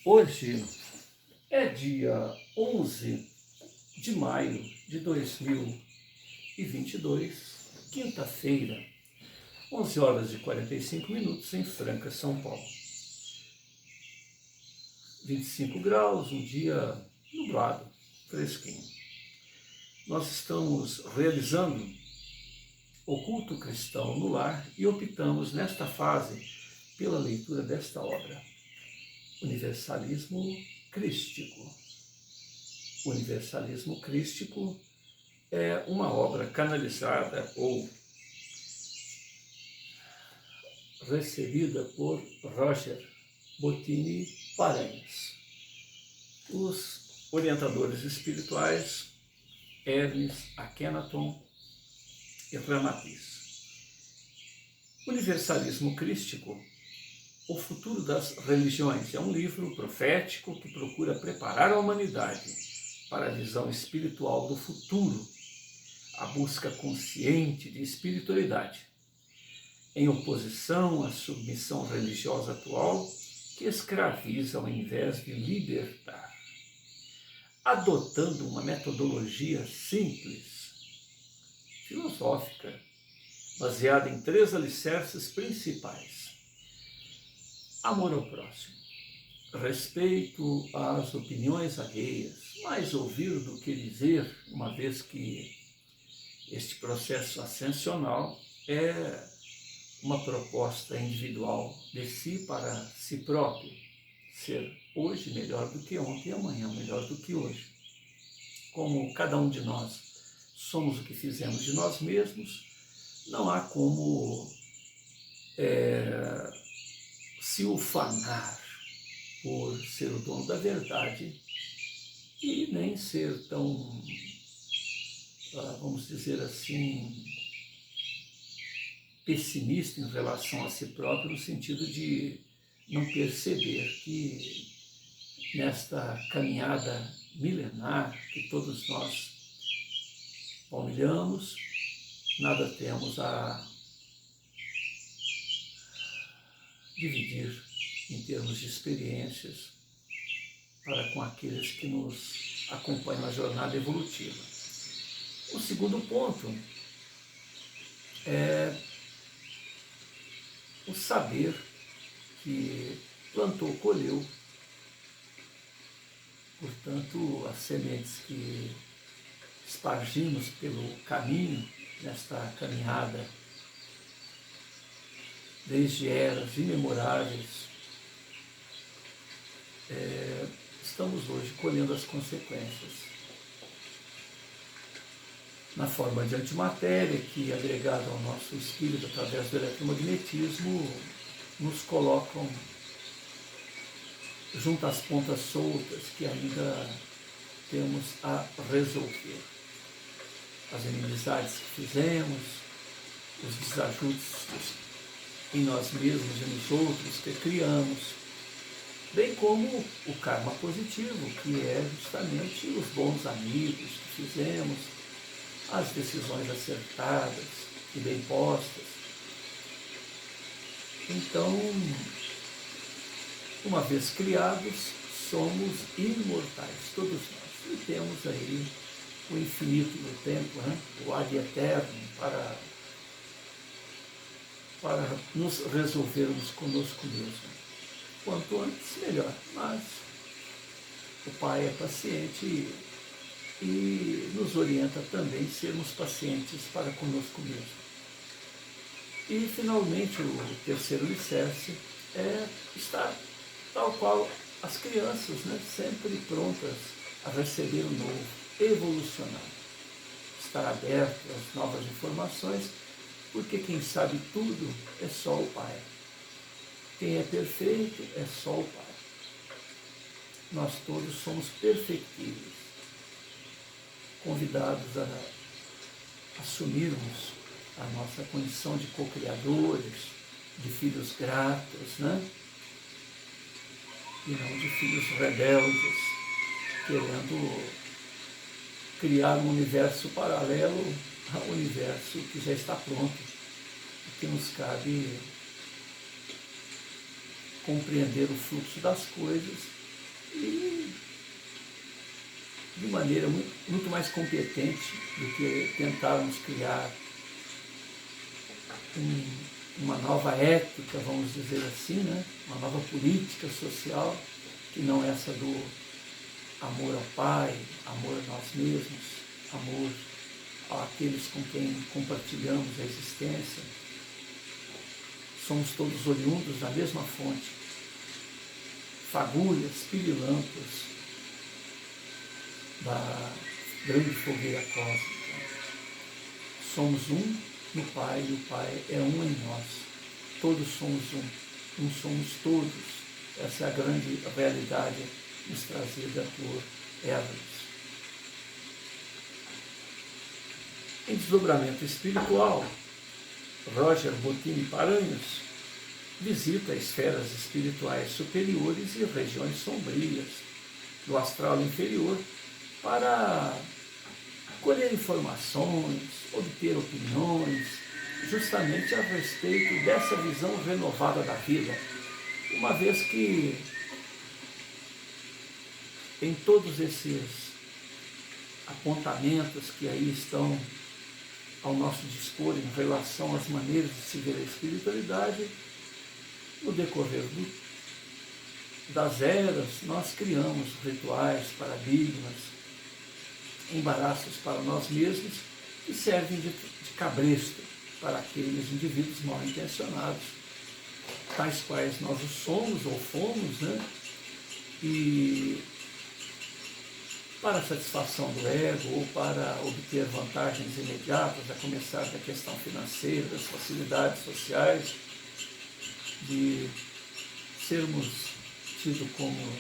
Hoje é dia 11 de maio de 2022, quinta-feira, 11 horas e 45 minutos em Franca, São Paulo. 25 graus, um dia nublado, fresquinho. Nós estamos realizando o culto cristão no lar e optamos nesta fase pela leitura desta obra, Universalismo Crístico. O Universalismo Crístico é uma obra canalizada ou recebida por Roger Bottini Paranhos. Os orientadores espirituais Hermes Akhenaton e Ramatiz. Universalismo Crístico, O Futuro das Religiões, é um livro profético que procura preparar a humanidade para a visão espiritual do futuro, a busca consciente de espiritualidade, em oposição à submissão religiosa atual que escraviza ao invés de libertar. Adotando uma metodologia simples, filosófica, baseada em 3 alicerces principais: amor ao próximo, respeito às opiniões alheias, mais ouvir do que dizer, uma vez que este processo ascensional é uma proposta individual de si para si próprio, ser hoje melhor do que ontem e amanhã melhor do que hoje. Como cada um de nós somos o que fizemos de nós mesmos, não há como se ufanar por ser o dono da verdade e nem ser tão, vamos dizer assim, pessimista em relação a si próprio, no sentido de não perceber que nesta caminhada milenar que todos nós palmilhamos, nada temos a dividir em termos de experiências para com aqueles que nos acompanham na jornada evolutiva. O segundo ponto é o saber que plantou, colheu. Portanto, as sementes que espargimos pelo caminho, nesta caminhada, desde eras imemoráveis, estamos hoje colhendo as consequências. Na forma de antimatéria, que, agregada ao nosso espírito através do eletromagnetismo, nos colocam junto às pontas soltas que ainda temos a resolver. As inimizades que fizemos, os desajustes em nós mesmos e nos outros que criamos, bem como o karma positivo, que é justamente os bons amigos que fizemos, as decisões acertadas e bem postas. Então, uma vez criados, somos imortais, todos nós, e temos aí o infinito do tempo, o ad eterno, para nos resolvermos conosco mesmo. Quanto antes, melhor, mas o Pai é paciente e nos orienta também a sermos pacientes para conosco mesmo. E, finalmente, o terceiro alicerce é estar tal qual as crianças, sempre prontas a receber o novo, evolucionar, estar aberto às novas informações, porque quem sabe tudo é só o Pai. Quem é perfeito é só o Pai. Nós todos somos perfeitíveis, convidados a assumirmos a nossa condição de co-criadores, de filhos gratos, e não de filhos rebeldes, querendo criar um universo paralelo ao universo que já está pronto, e que nos cabe compreender o fluxo das coisas e de maneira muito mais competente do que tentarmos criar uma nova ética, vamos dizer assim, né? Uma nova política social, que não essa do amor ao Pai, amor a nós mesmos, amor àqueles com quem compartilhamos a existência. Somos todos oriundos da mesma fonte, fagulhas, pirilampos da grande fogueira cósmica. Somos um no Pai e o Pai é um em nós. Todos somos um somos todos. Essa é a grande realidade nos trazida por Everest. Em desdobramento espiritual, Roger Bottini Paranhos visita esferas espirituais superiores e regiões sombrias do astral inferior para colher informações, obter opiniões, justamente a respeito dessa visão renovada da vida, uma vez que em todos esses apontamentos que aí estão ao nosso dispor em relação às maneiras de se ver a espiritualidade, no decorrer das eras, nós criamos rituais, paradigmas, embaraços para nós mesmos que servem de cabresto para aqueles indivíduos mal intencionados, tais quais nós somos ou fomos, né? E para a satisfação do ego ou para obter vantagens imediatas, a começar da questão financeira, das facilidades sociais, de sermos tidos como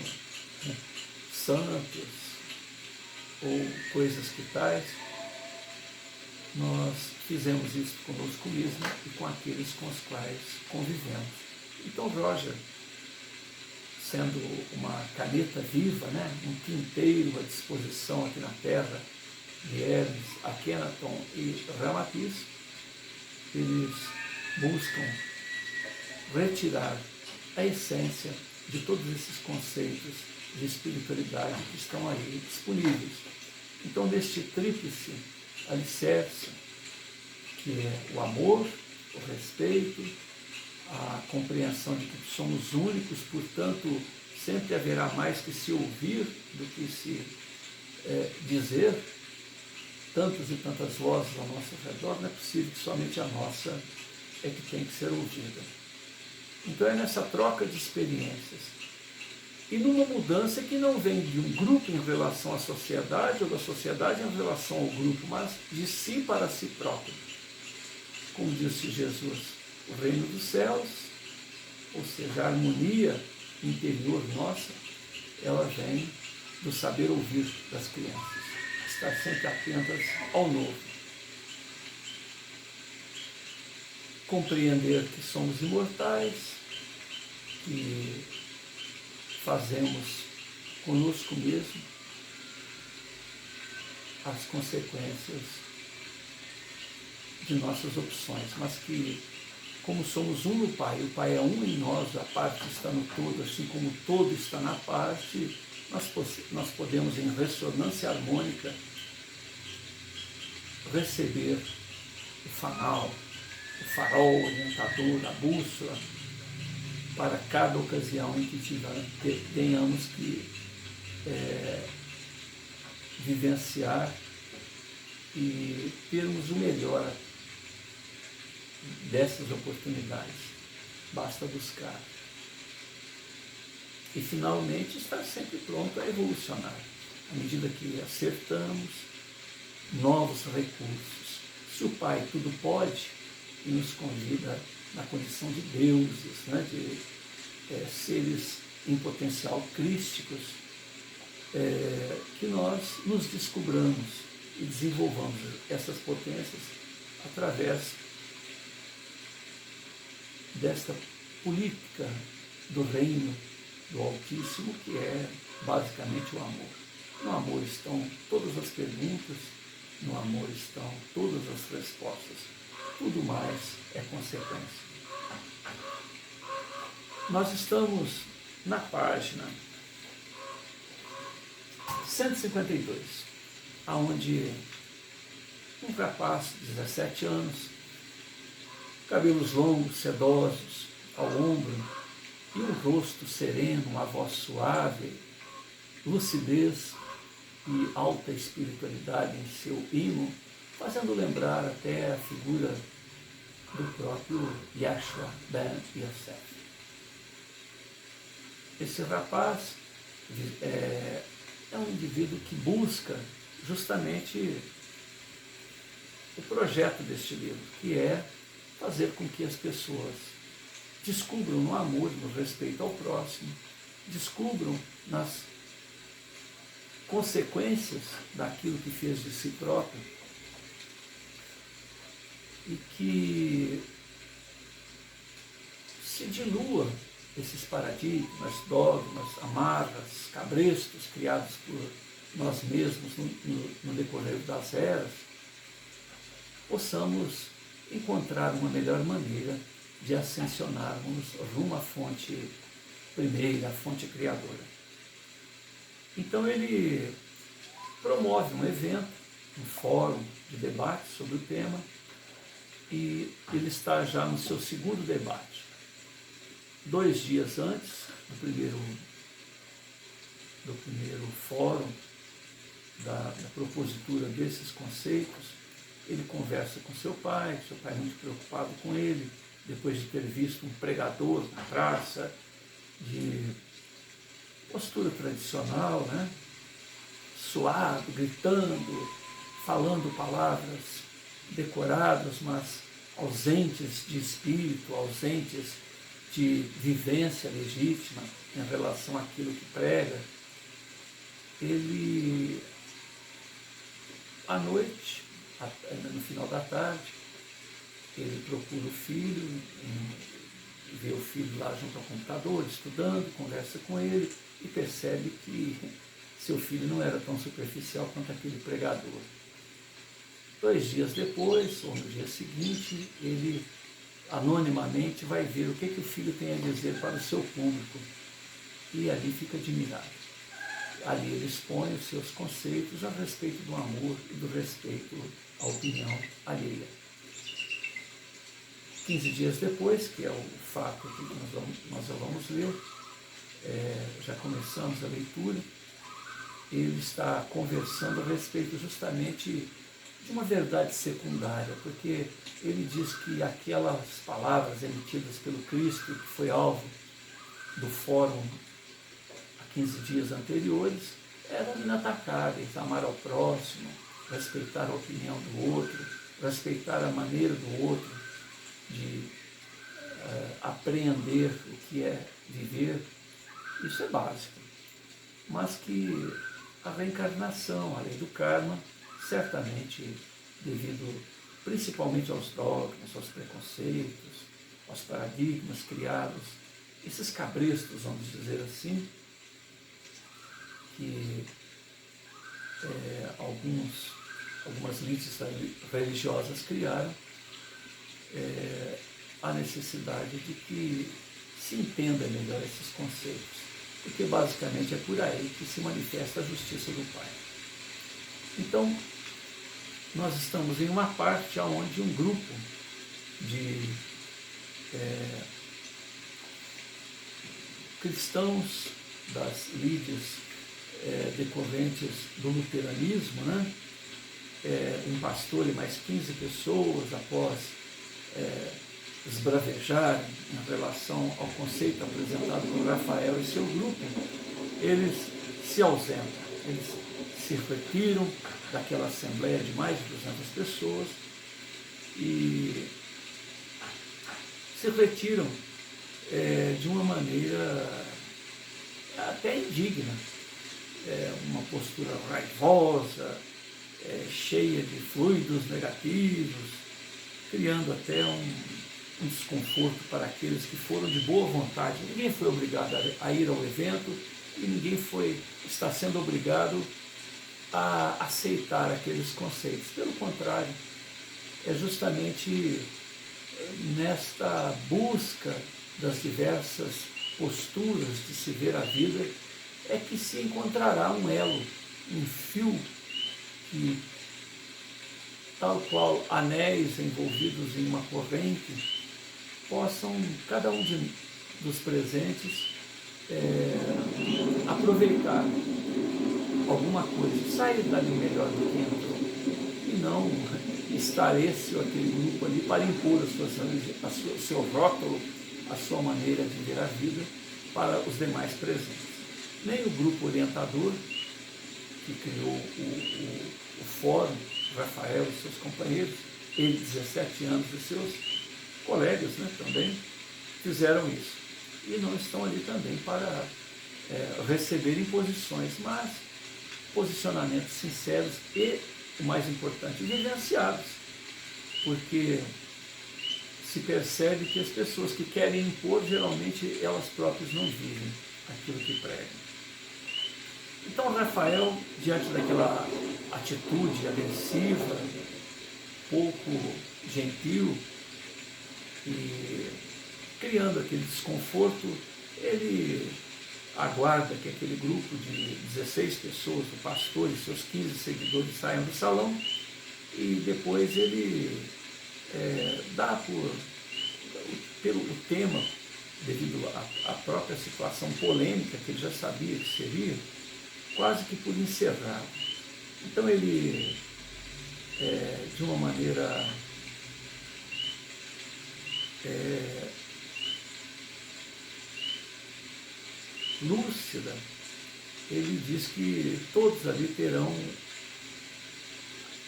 santos ou coisas que tais, nós fizemos isso conosco mesmo e com aqueles com os quais convivemos. Então, Roger, sendo uma caneta viva, né, um tinteiro à disposição aqui na Terra, de Hermes, Akhenaton e Ramatiz, eles buscam retirar a essência de todos esses conceitos de espiritualidade que estão aí disponíveis. Então, neste tríplice alicerce, que é o amor, o respeito, a compreensão de que somos únicos, portanto, sempre haverá mais que se ouvir do que se dizer, tantas e tantas vozes ao nosso redor, não é possível que somente a nossa é que tem que ser ouvida. Então é nessa troca de experiências e numa mudança que não vem de um grupo em relação à sociedade ou da sociedade em relação ao grupo, mas de si para si próprio. Como disse Jesus, o reino dos céus, ou seja, a harmonia interior nossa, ela vem do saber ouvir das crianças, estar sempre atentas ao novo. Compreender que somos imortais, que fazemos conosco mesmo as consequências de nossas opções, mas que, como somos um no Pai, o Pai é um em nós, a parte está no todo, assim como o todo está na parte, nós podemos, em ressonância harmônica, receber o fanal, o farol orientador, a bússola, para cada ocasião em que tenhamos que vivenciar e termos o melhor dessas oportunidades. Basta buscar. E, finalmente, estar sempre pronto a evolucionar, à medida que acertamos novos recursos. Se o Pai tudo pode e nos convida na condição de deuses, né, de seres em potencial crísticos, que nós nos descobramos e desenvolvamos essas potências através desta política do reino do Altíssimo, que é basicamente o amor. No amor estão todas as perguntas, no amor estão todas as respostas. Tudo mais é consequência. Nós estamos na página 152, aonde um rapaz de 17 anos, cabelos longos, sedosos, ao ombro, e um rosto sereno, uma voz suave, lucidez e alta espiritualidade em seu hino, fazendo lembrar até a figura do próprio Yeshua ben Yosef. Esse rapaz é um indivíduo que busca justamente o projeto deste livro, que é fazer com que as pessoas descubram no amor, no respeito ao próximo, descubram nas consequências daquilo que fez de si próprio, e que se dilua esses paradigmas, dogmas, amarras, cabrestos criados por nós mesmos no decorrer das eras, possamos encontrar uma melhor maneira de ascensionarmos rumo à fonte primeira, à fonte criadora. Então ele promove um evento, um fórum de debate sobre o tema, e ele está já no seu segundo debate. 2 dias antes do primeiro fórum, da propositura desses conceitos, ele conversa com seu pai muito preocupado com ele, depois de ter visto um pregador na praça, de postura tradicional, né? Suado, gritando, falando palavras decoradas, mas ausentes de espírito, ausentes de vivência legítima em relação àquilo que prega. Ele, à noite, no final da tarde, ele procura o filho, vê o filho lá junto ao computador, estudando, conversa com ele e percebe que seu filho não era tão superficial quanto aquele pregador. 2 dias depois, ou no dia seguinte, ele anonimamente vai ver o que o filho tem a dizer para o seu público, e ali fica admirado. Ali ele expõe os seus conceitos a respeito do amor e do respeito à opinião alheia. 15 dias depois, que é o fato que nós vamos ler, já começamos a leitura, ele está conversando a respeito justamente de uma verdade secundária, porque ele diz que aquelas palavras emitidas pelo Cristo, que foi alvo do fórum há 15 dias anteriores, eram inatacáveis: amar ao próximo, respeitar a opinião do outro, respeitar a maneira do outro de apreender o que é viver. Isso é básico, mas que a reencarnação, a lei do karma, certamente, devido principalmente aos dogmas, aos preconceitos, aos paradigmas criados, esses cabrestos, vamos dizer assim, que algumas elites religiosas criaram, a necessidade de que se entenda melhor esses conceitos, porque basicamente é por aí que se manifesta a justiça do Pai. Então, nós estamos em uma parte onde um grupo de cristãos das lides decorrentes do luteranismo, né? Um pastor e mais 15 pessoas, após esbravejarem em relação ao conceito apresentado por Rafael e seu grupo, eles se ausentam, eles se retiram daquela assembleia de mais de 200 pessoas e se retiram de uma maneira até indigna, uma postura raivosa, cheia de fluidos negativos, criando até um desconforto para aqueles que foram de boa vontade. Ninguém foi obrigado a ir ao evento e ninguém está sendo obrigado a aceitar aqueles conceitos. Pelo contrário, é justamente nesta busca das diversas posturas de se ver a vida é que se encontrará um elo um fio que, tal qual anéis envolvidos em uma corrente, possam, cada um dos presentes, aproveitar alguma coisa, sair dali melhor do que entrou, e não estar esse ou aquele grupo ali para impor o seu rótulo, a sua maneira de ver a vida para os demais presentes. Nem o grupo orientador, que criou o fórum, Rafael e seus companheiros, ele, 17 anos, e seus colegas, né, também fizeram isso. E não estão ali também para receber imposições, mas posicionamentos sinceros e, o mais importante, vivenciados. Porque se percebe que as pessoas que querem impor, geralmente elas próprias não vivem aquilo que pregam. Então Rafael, diante daquela atitude agressiva, pouco gentil, e criando aquele desconforto, ele aguarda que aquele grupo de 16 pessoas, o pastor e seus 15 seguidores, saiam do salão, e depois ele dá pelo tema, devido à própria situação polêmica que ele já sabia que seria, quase que por encerrado. Então ele, de uma maneira lúcida, ele diz que todos ali terão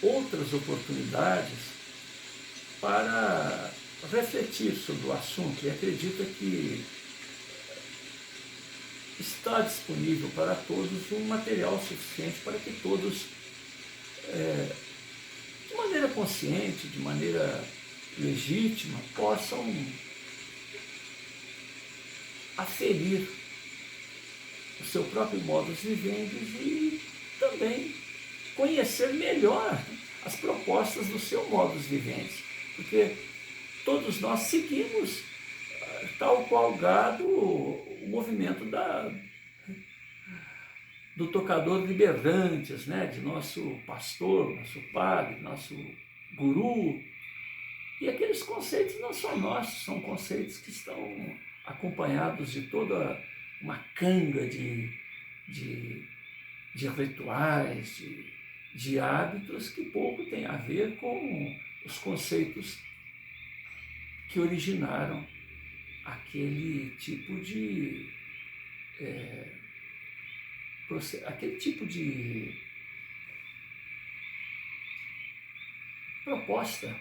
outras oportunidades para refletir sobre o assunto, e acredita que está disponível para todos um material suficiente para que todos, de maneira consciente, de maneira legítima, possam aferir o seu próprio modus vivendi e também conhecer melhor as propostas do seu modus vivendi, porque todos nós seguimos, tal qual gado, o movimento do tocador de berrantes, né? De nosso pastor, nosso padre, nosso guru. E aqueles conceitos não são nossos, são conceitos que estão acompanhados de toda uma canga de rituais, de hábitos que pouco tem a ver com os conceitos que originaram aquele tipo de proposta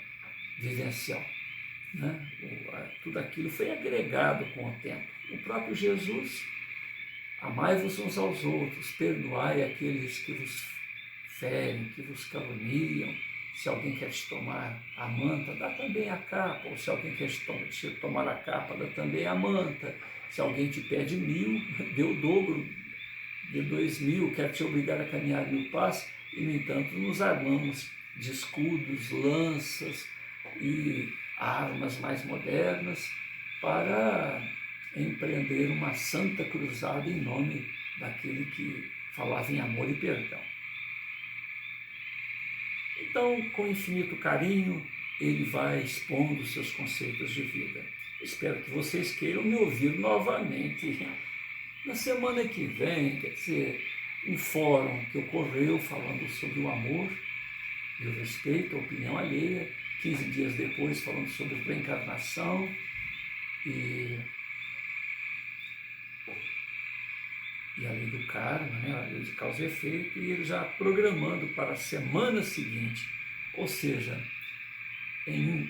vivencial, né? Tudo aquilo foi agregado com o tempo. O próprio Jesus: amai-vos uns aos outros, perdoai aqueles que vos ferem, que vos caluniam. Se alguém quer te tomar a manta, dá também a capa. Ou se alguém quer te tomar a capa, dá também a manta. Se alguém te pede 1000, dê o dobro, dê 2000, quer te obrigar a caminhar 1000 passos. E, no entanto, nos armamos de escudos, lanças e armas mais modernas para empreender uma santa cruzada em nome daquele que falava em amor e perdão. Então, com infinito carinho, ele vai expondo seus conceitos de vida. Espero que vocês queiram me ouvir novamente na semana que vem, quer dizer, um fórum que ocorreu falando sobre o amor e o respeito à opinião alheia, 15 dias depois falando sobre reencarnação e a lei do karma, né, a lei de causa e efeito, e ele já programando para a semana seguinte, ou seja, em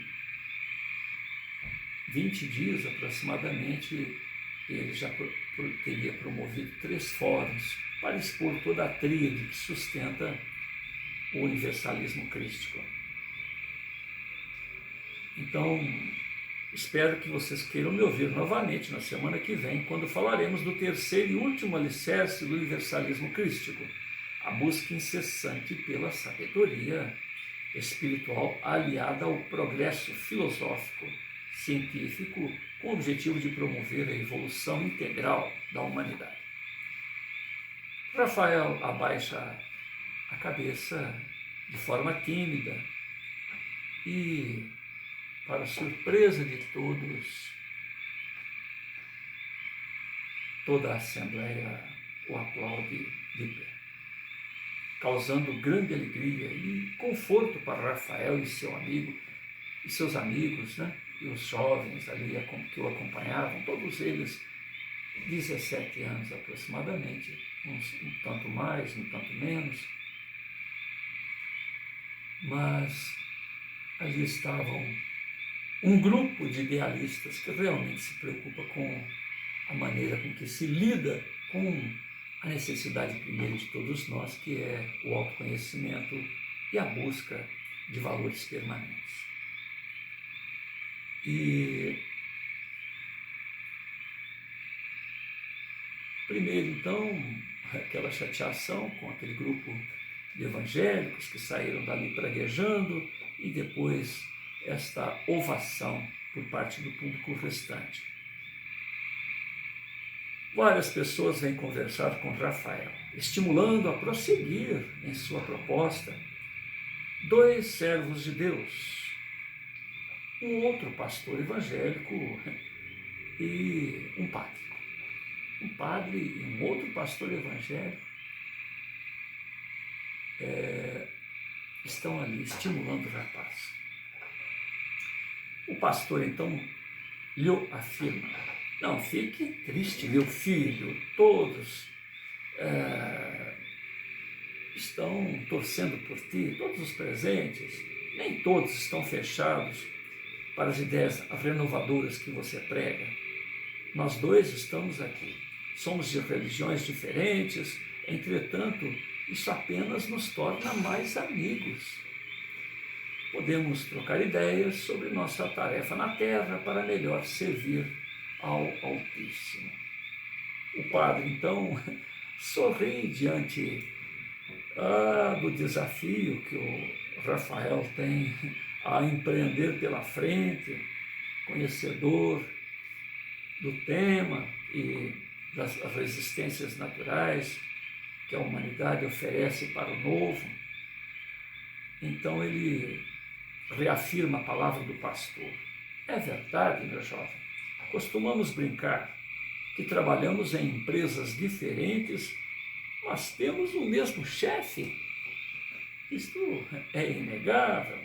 20 dias aproximadamente, ele já teria promovido 3 fóruns para expor toda a tríade que sustenta o universalismo crístico. Então, espero que vocês queiram me ouvir novamente na semana que vem, quando falaremos do terceiro e último alicerce do universalismo crístico, a busca incessante pela sabedoria espiritual aliada ao progresso filosófico, científico, com o objetivo de promover a evolução integral da humanidade. Rafael abaixa a cabeça de forma tímida e, para surpresa de todos, toda a Assembleia o aplaude de pé, causando grande alegria e conforto para Rafael e seu amigo e seus amigos, né? E os jovens ali que o acompanhavam, todos eles 17 anos aproximadamente, uns um tanto mais, um tanto menos, mas ali estavam um grupo de idealistas que realmente se preocupa com a maneira com que se lida com a necessidade primeira de todos nós, que é o autoconhecimento e a busca de valores permanentes. E primeiro, então, aquela chateação com aquele grupo de evangélicos que saíram dali praguejando, e depois esta ovação por parte do público restante. Várias pessoas vêm conversar com Rafael, estimulando a prosseguir em sua proposta. 2 servos de Deus, um outro pastor evangélico e um padre. Um padre e um outro pastor evangélico estão ali estimulando o rapaz. O pastor, então, lhe afirma: não fique triste, meu filho, todos estão torcendo por ti, todos os presentes, nem todos estão fechados para as ideias renovadoras que você prega. Nós 2 estamos aqui, somos de religiões diferentes, entretanto, isso apenas nos torna mais amigos. Podemos trocar ideias sobre nossa tarefa na terra para melhor servir ao Altíssimo. O padre, então, sorri diante do desafio que o Rafael tem a empreender pela frente, conhecedor do tema e das resistências naturais que a humanidade oferece para o novo. Então ele reafirma a palavra do pastor. É verdade, meu jovem. Costumamos brincar que trabalhamos em empresas diferentes, mas temos o mesmo chefe. Isto é inegável.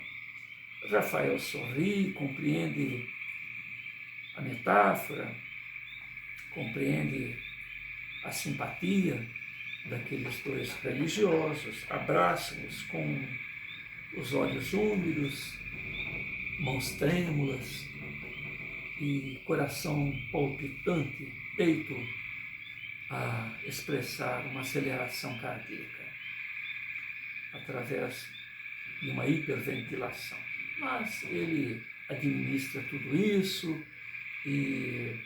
Rafael sorri, compreende a metáfora, compreende a simpatia daqueles 2 religiosos, abraça-os com os olhos úmidos, mãos trêmulas e coração palpitante, peito a expressar uma aceleração cardíaca através de uma hiperventilação. Mas ele administra tudo isso e,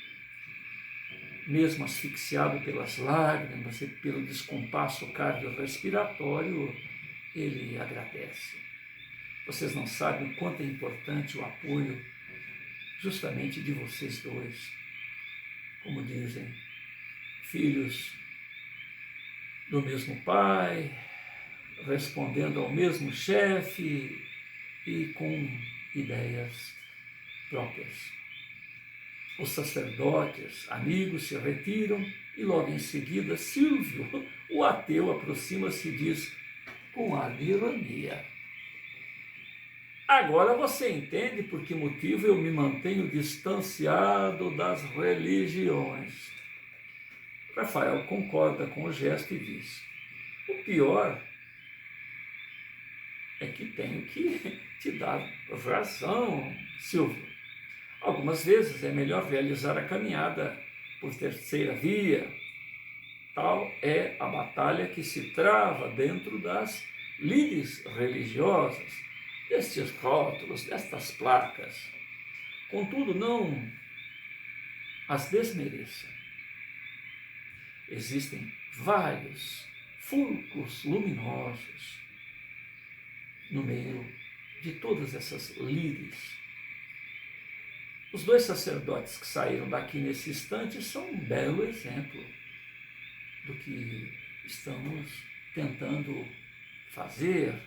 mesmo asfixiado pelas lágrimas e pelo descompasso cardiorrespiratório, ele agradece. Vocês não sabem o quanto é importante o apoio justamente de vocês 2. Como dizem, filhos do mesmo pai, respondendo ao mesmo chefe e com ideias próprias. Os sacerdotes, amigos, se retiram e logo em seguida Silvio, o ateu, aproxima-se e diz com ar de ironia: agora você entende por que motivo eu me mantenho distanciado das religiões. Rafael concorda com o gesto e diz: o pior é que tenho que te dar razão, Silvio. Algumas vezes é melhor realizar a caminhada por terceira via. Tal é a batalha que se trava dentro das lides religiosas, destes rótulos, destas placas. Contudo, não as desmereça. Existem vários fulcros luminosos no meio de todas essas lides. Os 2 sacerdotes que saíram daqui nesse instante são um belo exemplo do que estamos tentando fazer,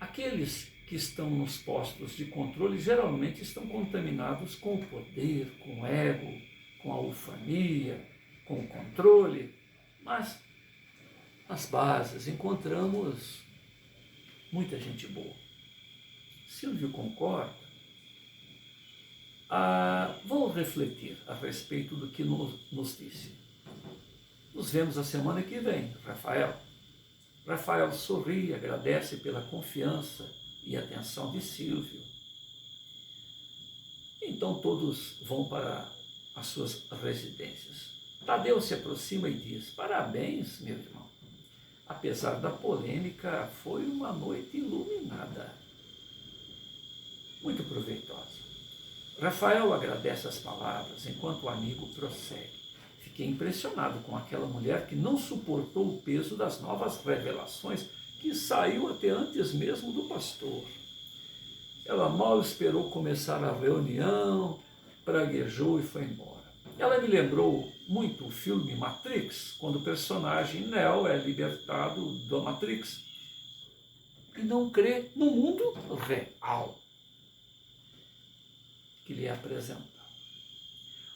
aqueles que estão nos postos de controle geralmente estão contaminados com o poder, com o ego, com a ufania, com o controle, mas nas bases encontramos muita gente boa. Silvio concorda. Vou refletir a respeito do que nos disse. Nos vemos a semana que vem, Rafael. Rafael sorri e agradece pela confiança e atenção de Silvio. Então todos vão para as suas residências. Tadeu se aproxima e diz: parabéns, meu irmão. Apesar da polêmica, foi uma noite iluminada. Muito proveitosa. Rafael agradece as palavras, enquanto o amigo prossegue. Fiquei impressionado com aquela mulher que não suportou o peso das novas revelações, que saiu até antes mesmo do pastor. Ela mal esperou começar a reunião, praguejou e foi embora. Ela me lembrou muito o filme Matrix, quando o personagem Neo é libertado da Matrix e não crê no mundo real que lhe é apresentado.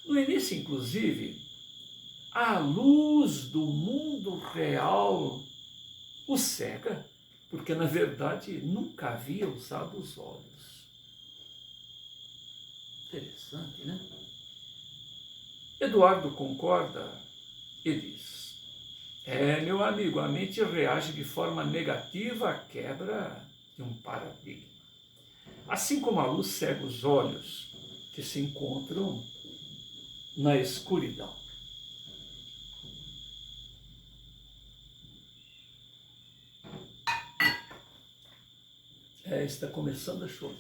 No início, inclusive, a luz do mundo real o cega, porque na verdade nunca havia usado os olhos. Interessante, né? Eduardo concorda e diz: meu amigo, a mente reage de forma negativa à quebra de um paradigma. Assim como a luz cega os olhos que se encontram na escuridão. Está começando a chover.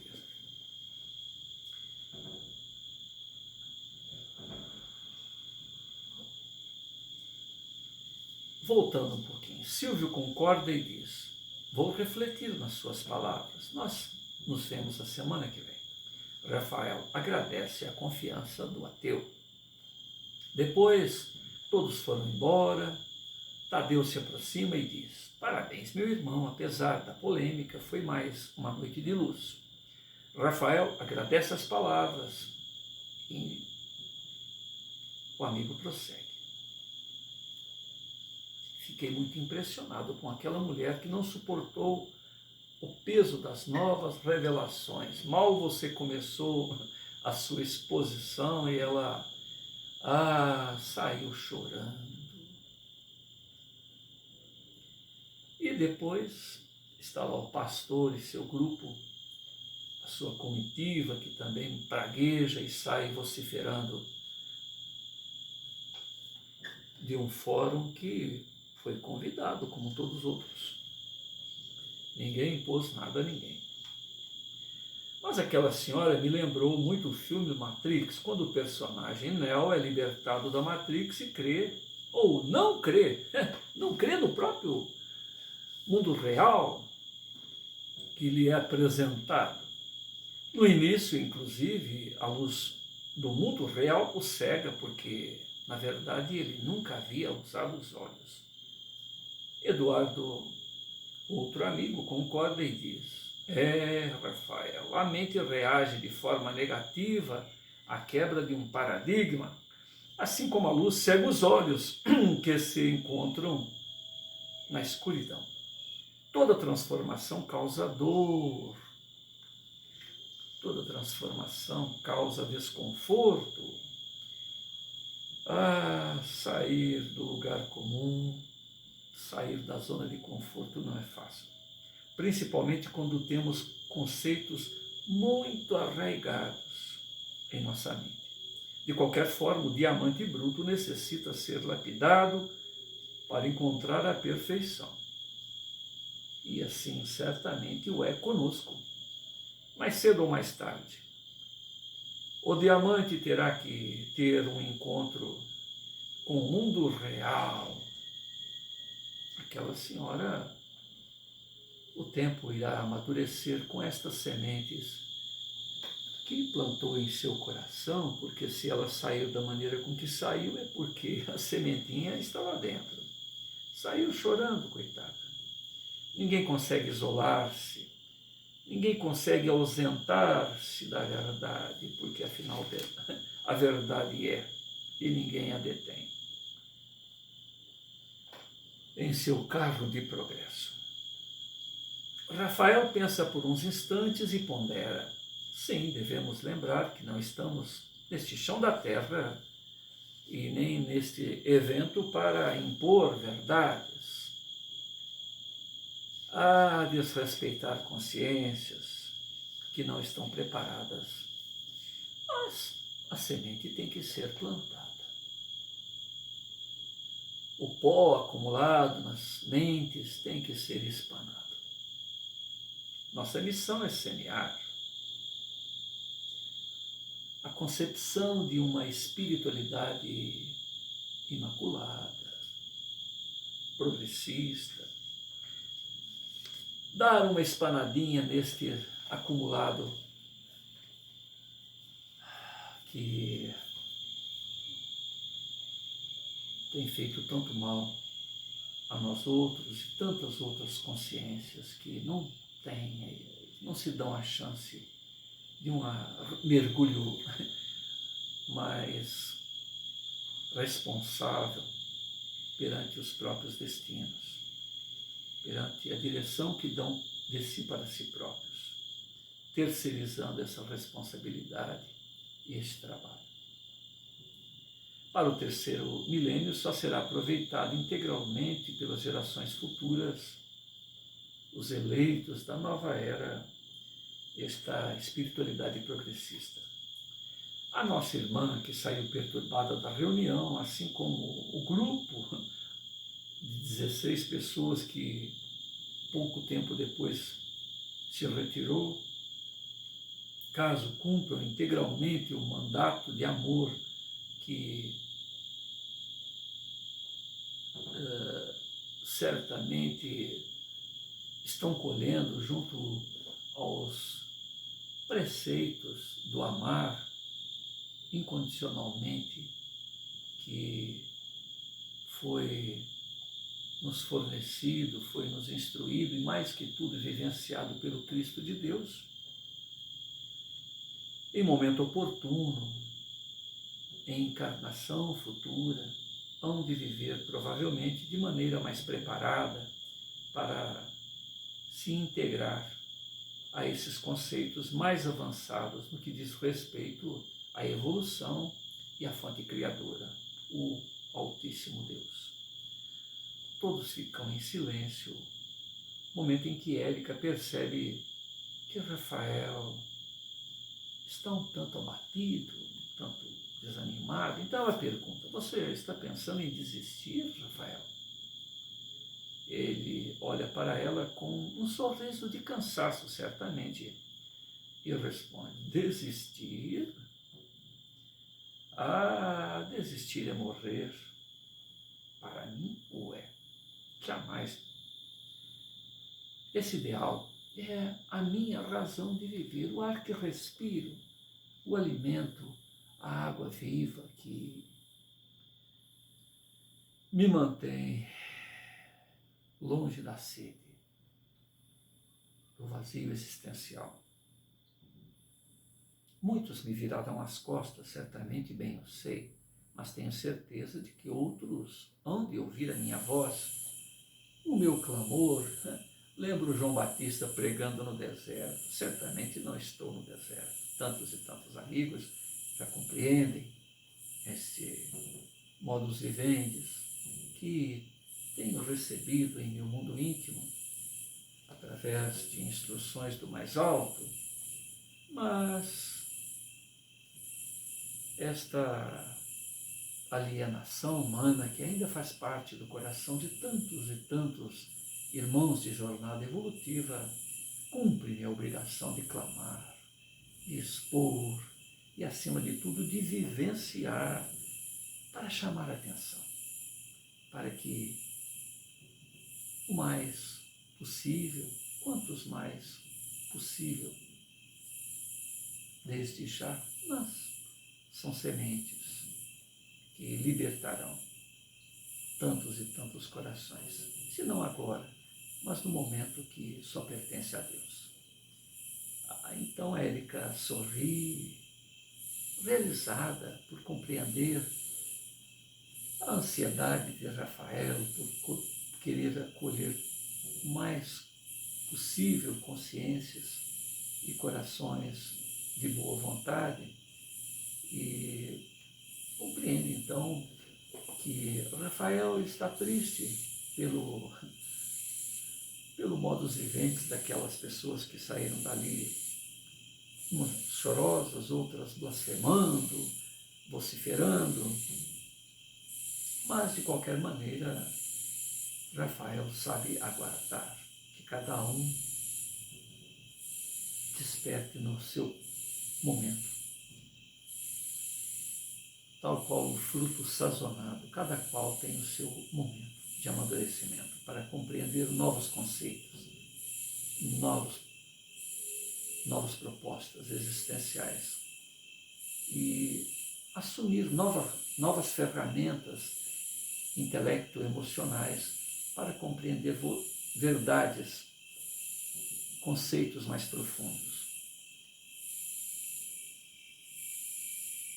Voltando um pouquinho, Silvio concorda e diz: vou refletir nas suas palavras. Nós nos vemos a semana que vem. Rafael agradece a confiança do ateu. Depois, todos foram embora. Tadeu se aproxima e diz: parabéns, meu irmão, apesar da polêmica, foi mais uma noite de luz. Rafael agradece as palavras e o amigo prossegue. Fiquei muito impressionado com aquela mulher que não suportou o peso das novas revelações. Mal você começou a sua exposição e ela saiu chorando. E depois está lá o pastor e seu grupo, a sua comitiva, que também pragueja e sai vociferando de um fórum que foi convidado, como todos os outros. Ninguém impôs nada a ninguém. Mas aquela senhora me lembrou muito o filme Matrix, quando o personagem Neo é libertado da Matrix e crê, ou não crê, não crê no próprio mundo real que lhe é apresentado. No início, inclusive, a luz do mundo real o cega, porque, na verdade, ele nunca havia usado os olhos. Eduardo, outro amigo, concorda e diz: Rafael, a mente reage de forma negativa à quebra de um paradigma, assim como a luz cega os olhos que se encontram na escuridão. Toda transformação causa dor, toda transformação causa desconforto. Sair do lugar comum, sair da zona de conforto não é fácil. Principalmente quando temos conceitos muito arraigados em nossa mente. De qualquer forma, o diamante bruto necessita ser lapidado para encontrar a perfeição. E assim, certamente, o é conosco. Mais cedo ou mais tarde, o diamante terá que ter um encontro com o mundo real. Aquela senhora, o tempo irá amadurecer com estas sementes que plantou em seu coração, porque se ela saiu da maneira com que saiu, é porque a sementinha está lá dentro. Saiu chorando, coitada. Ninguém consegue isolar-se, ninguém consegue ausentar-se da verdade, porque afinal a verdade é, e ninguém a detém. Em seu carro de progresso. Rafael pensa por uns instantes e pondera. Sim, devemos lembrar que não estamos neste chão da terra e nem neste evento para impor verdades. A desrespeitar consciências que não estão preparadas. Mas a semente tem que ser plantada. O pó acumulado nas mentes tem que ser espanado. Nossa missão é semear a concepção de uma espiritualidade imaculada, progressista, dar uma espanadinha neste acumulado que tem feito tanto mal a nós outros e tantas outras consciências que não se dão a chance de um mergulho mais responsável perante os próprios destinos, perante a direção que dão de si para si próprios, terceirizando essa responsabilidade e esse trabalho. Para o terceiro milênio só será aproveitado integralmente pelas gerações futuras, os eleitos da nova era, esta espiritualidade progressista. A nossa irmã, que saiu perturbada da reunião, assim como o grupo de 16 pessoas que pouco tempo depois se retirou, caso cumpram integralmente o mandato de amor que certamente estão colhendo junto aos preceitos do amar incondicionalmente que foi nos fornecido, foi nos instruído e mais que tudo vivenciado pelo Cristo de Deus, em momento oportuno, em encarnação futura, hão de viver provavelmente de maneira mais preparada para se integrar a esses conceitos mais avançados no que diz respeito à evolução e à fonte criadora, o Altíssimo Deus. Todos ficam em silêncio, momento em que Érica percebe que Rafael está um tanto abatido, um tanto desanimado. Então ela pergunta: você está pensando em desistir, Rafael? Ele olha para ela com um sorriso de cansaço, certamente, e responde: desistir? Ah, desistir é morrer. Para mim, ué, jamais. Esse ideal é a minha razão de viver, o ar que respiro, o alimento, a água viva que me mantém longe da sede, do vazio existencial. Muitos me virarão as costas, certamente bem eu sei, mas tenho certeza de que outros hão de ouvir a minha voz, o meu clamor. Lembro João Batista pregando no deserto. Certamente não estou no deserto. Tantos e tantos amigos já compreendem este modus vivendi que tenho recebido em meu mundo íntimo, através de instruções do mais alto, mas esta alienação humana que ainda faz parte do coração de tantos e tantos irmãos de jornada evolutiva, cumpre-me a obrigação de clamar, de expor e, acima de tudo, de vivenciar para chamar a atenção, para que o mais possível, quantos mais possível, desde já, mas são sementes que libertarão tantos e tantos corações, se não agora, mas no momento que só pertence a Deus. Então Érica sorri, realizada por compreender a ansiedade de Rafael por querer acolher o mais possível consciências e corações de boa vontade, e compreende então que Rafael está triste pelo modus viventes daquelas pessoas que saíram dali, umas chorosas, outras blasfemando, vociferando, mas de qualquer maneira Rafael sabe aguardar que cada um desperte no seu momento. Tal qual o fruto sazonado, cada qual tem o seu momento de amadurecimento para compreender novos conceitos, novas propostas existenciais e assumir novas ferramentas intelecto-emocionais para compreender verdades, conceitos mais profundos.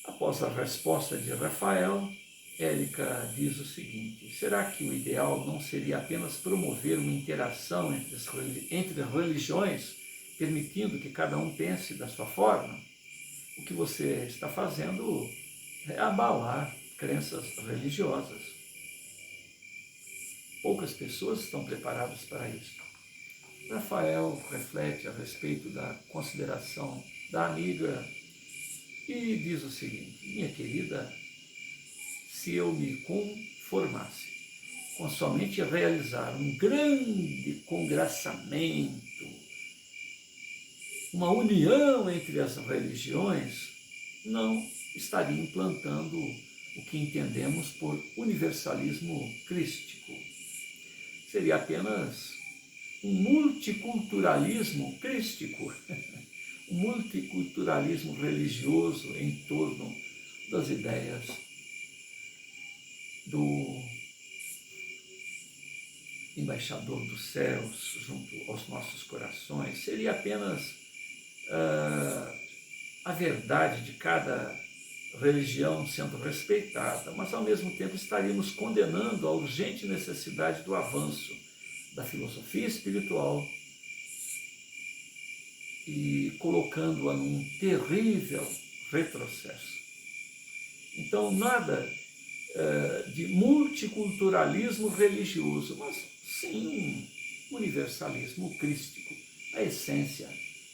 Após a resposta de Rafael, Érica diz o seguinte: será que o ideal não seria apenas promover uma interação entre religiões, permitindo que cada um pense da sua forma? O que você está fazendo é abalar crenças religiosas. Poucas pessoas estão preparadas para isso. Rafael reflete a respeito da consideração da amiga e diz o seguinte: minha querida, se eu me conformasse com somente realizar um grande congraçamento, uma união entre as religiões, não estaria implantando o que entendemos por universalismo crístico. Seria apenas um multiculturalismo crístico, um multiculturalismo religioso em torno das ideias do embaixador dos céus junto aos nossos corações. Seria apenas a verdade de cada religião sendo respeitada, mas ao mesmo tempo estaríamos condenando a urgente necessidade do avanço da filosofia espiritual e colocando-a num terrível retrocesso. Então, nada de multiculturalismo religioso, mas sim universalismo crístico, a essência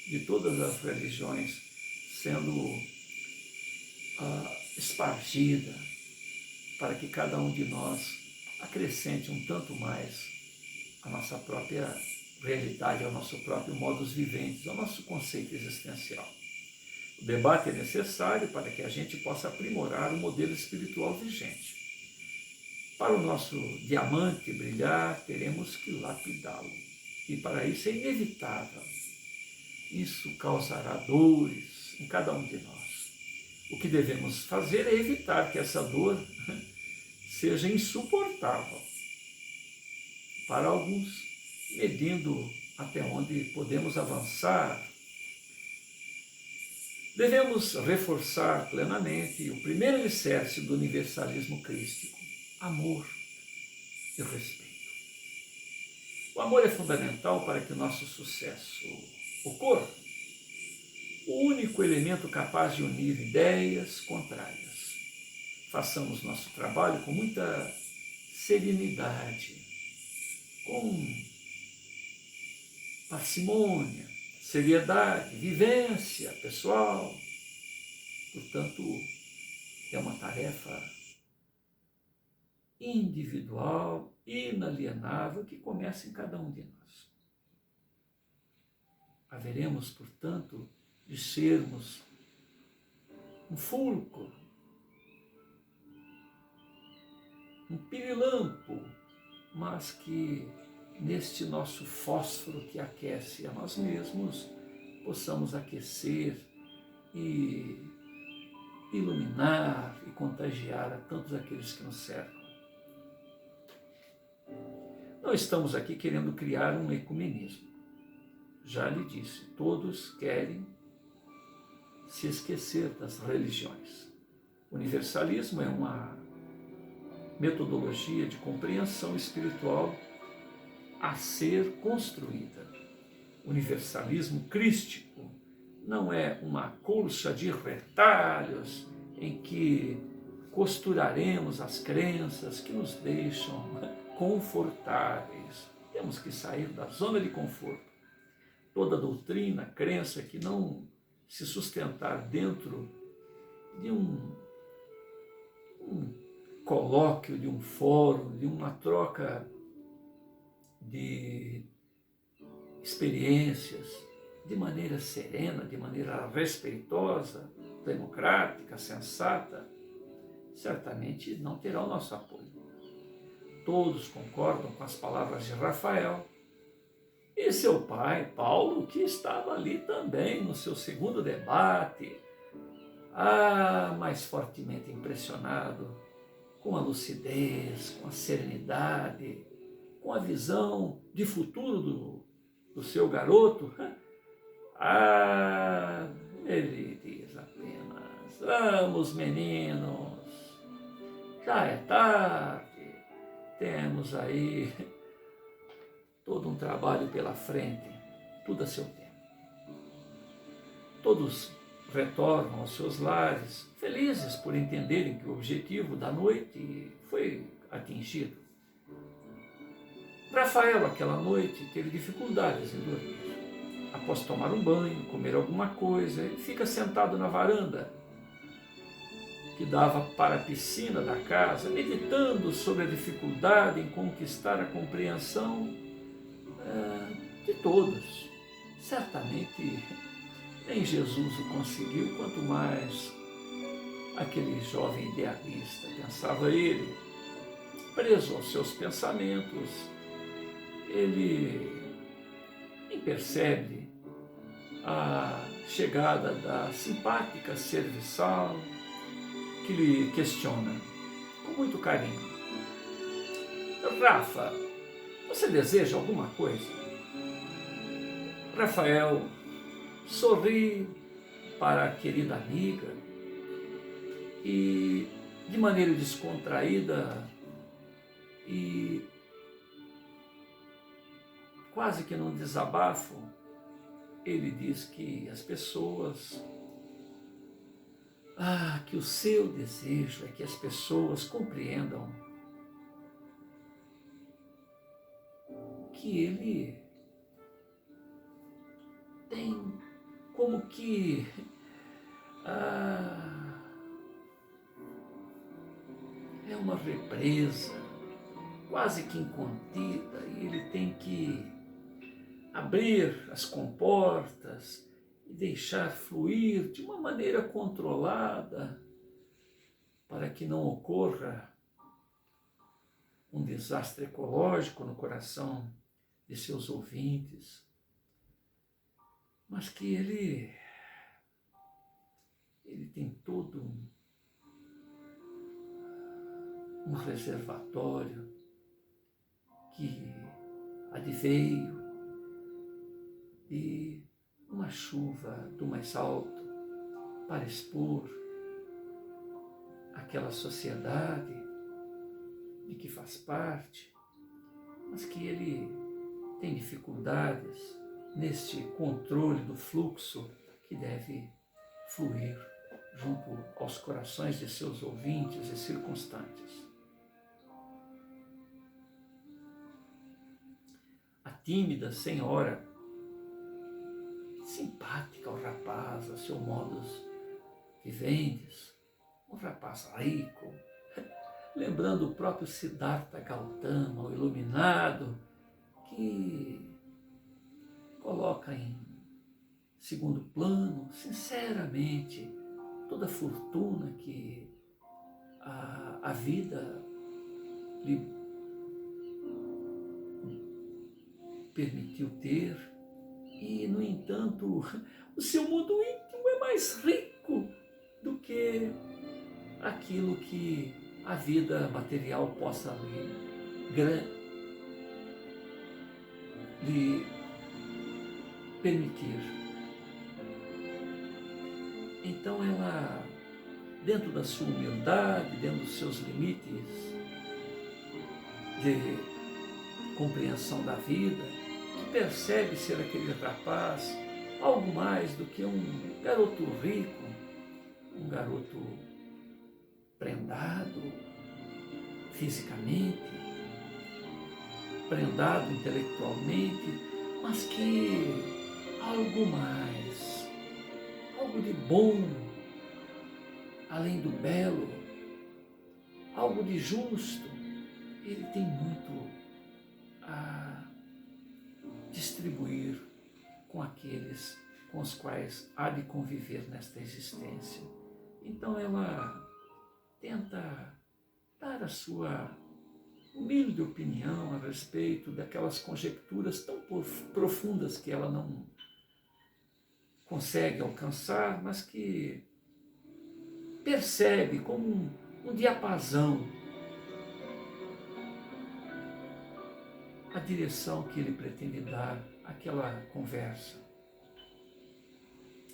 de todas as religiões sendo espargida para que cada um de nós acrescente um tanto mais a nossa própria realidade, ao nosso próprio modus vivendi, ao nosso conceito existencial. O debate é necessário para que a gente possa aprimorar o modelo espiritual vigente. Para o nosso diamante brilhar, teremos que lapidá-lo. E para isso é inevitável. Isso causará dores em cada um de nós. O que devemos fazer é evitar que essa dor seja insuportável para alguns, medindo até onde podemos avançar. Devemos reforçar plenamente o primeiro alicerce do universalismo crístico: amor e respeito. O amor é fundamental para que o nosso sucesso ocorra. O único elemento capaz de unir ideias contrárias. Façamos nosso trabalho com muita serenidade, com parcimônia, seriedade, vivência pessoal. Portanto, é uma tarefa individual, inalienável, que começa em cada um de nós. Haveremos, portanto, de sermos um fulcro, um pirilampo, mas que neste nosso fósforo que aquece a nós mesmos, possamos aquecer e iluminar e contagiar a tantos aqueles que nos cercam. Não estamos aqui querendo criar um ecumenismo. Já lhe disse, todos querem se esquecer das religiões. O universalismo é uma metodologia de compreensão espiritual a ser construída. O universalismo crístico não é uma colcha de retalhos em que costuraremos as crenças que nos deixam confortáveis. Temos que sair da zona de conforto. Toda doutrina, crença que não se sustentar dentro de um colóquio, de um fórum, de uma troca de experiências, de maneira serena, de maneira respeitosa, democrática, sensata, certamente não terá o nosso apoio. Todos concordam com as palavras de Rafael e seu pai, Paulo, que estava ali também no seu segundo debate, mais fortemente impressionado com a lucidez, com a serenidade, com a visão de futuro do seu garoto. Ele diz apenas: vamos, meninos, já é tarde, temos aí todo um trabalho pela frente, tudo a seu tempo. Todos retornam aos seus lares, felizes por entenderem que o objetivo da noite foi atingido. Rafael, aquela noite, teve dificuldades em dormir. Após tomar um banho, comer alguma coisa, ele fica sentado na varanda que dava para a piscina da casa, meditando sobre a dificuldade em conquistar a compreensão de todos. Certamente nem Jesus o conseguiu, quanto mais aquele jovem idealista, pensava ele, preso aos seus pensamentos. Ele nem percebe a chegada da simpática serviçal que lhe questiona com muito carinho: Rafa, você deseja alguma coisa? Rafael sorri para a querida amiga e, de maneira descontraída e quase que num desabafo, ele diz que as pessoas, que o seu desejo é que as pessoas compreendam que ele tem como que é uma represa quase que incontida e ele tem que abrir as comportas e deixar fluir de uma maneira controlada para que não ocorra um desastre ecológico no coração de seus ouvintes, mas que ele tem todo um reservatório que adveio de uma chuva do mais alto para expor aquela sociedade de que faz parte, mas que ele tem dificuldades neste controle do fluxo que deve fluir junto aos corações de seus ouvintes e circunstantes. A tímida senhora, simpática ao rapaz, a seu modus vivendi, um rapaz rico, lembrando o próprio Siddhartha Gautama, o iluminado, que coloca em segundo plano, sinceramente, toda a fortuna que a vida lhe permitiu ter, e, no entanto, o seu mundo íntimo é mais rico do que aquilo que a vida material possa lhe lhe permitir. Então ela, dentro da sua humildade, dentro dos seus limites de compreensão da vida, que percebe ser aquele rapaz algo mais do que um garoto rico, um garoto prendado fisicamente, prendado intelectualmente, mas que algo mais, algo de bom, além do belo, algo de justo, ele tem muito a distribuir com aqueles com os quais há de conviver nesta existência. Então ela tenta dar a sua humilde opinião a respeito daquelas conjecturas tão profundas que ela não consegue alcançar, mas que percebe como um diapasão a direção que ele pretende dar àquela conversa.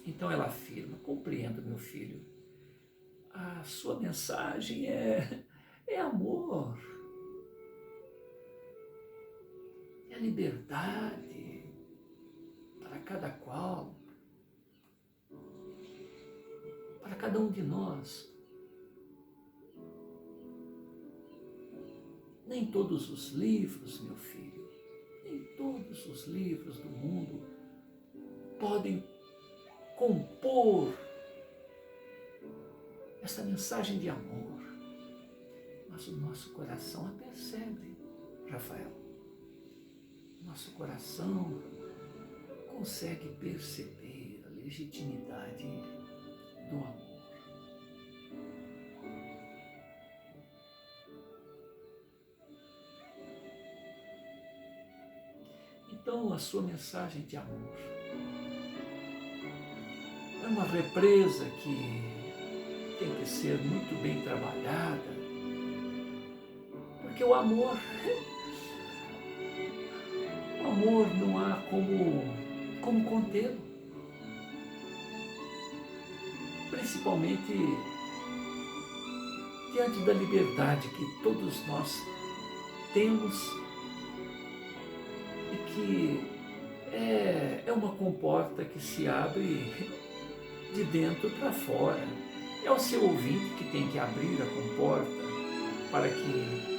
Então ela afirma: compreendo, meu filho, a sua mensagem é amor, é liberdade para cada qual, para cada um de nós. Nem todos os livros, meu filho, nem todos os livros do mundo podem compor essa mensagem de amor. Mas o nosso coração a percebe, Rafael. Nosso coração consegue perceber a legitimidade do amor. Então, a sua mensagem de amor é uma represa que tem que ser muito bem trabalhada, porque o amor não há como contê-lo, principalmente diante da liberdade que todos nós temos e que é uma comporta que se abre de dentro para fora. É o seu ouvinte que tem que abrir a comporta para que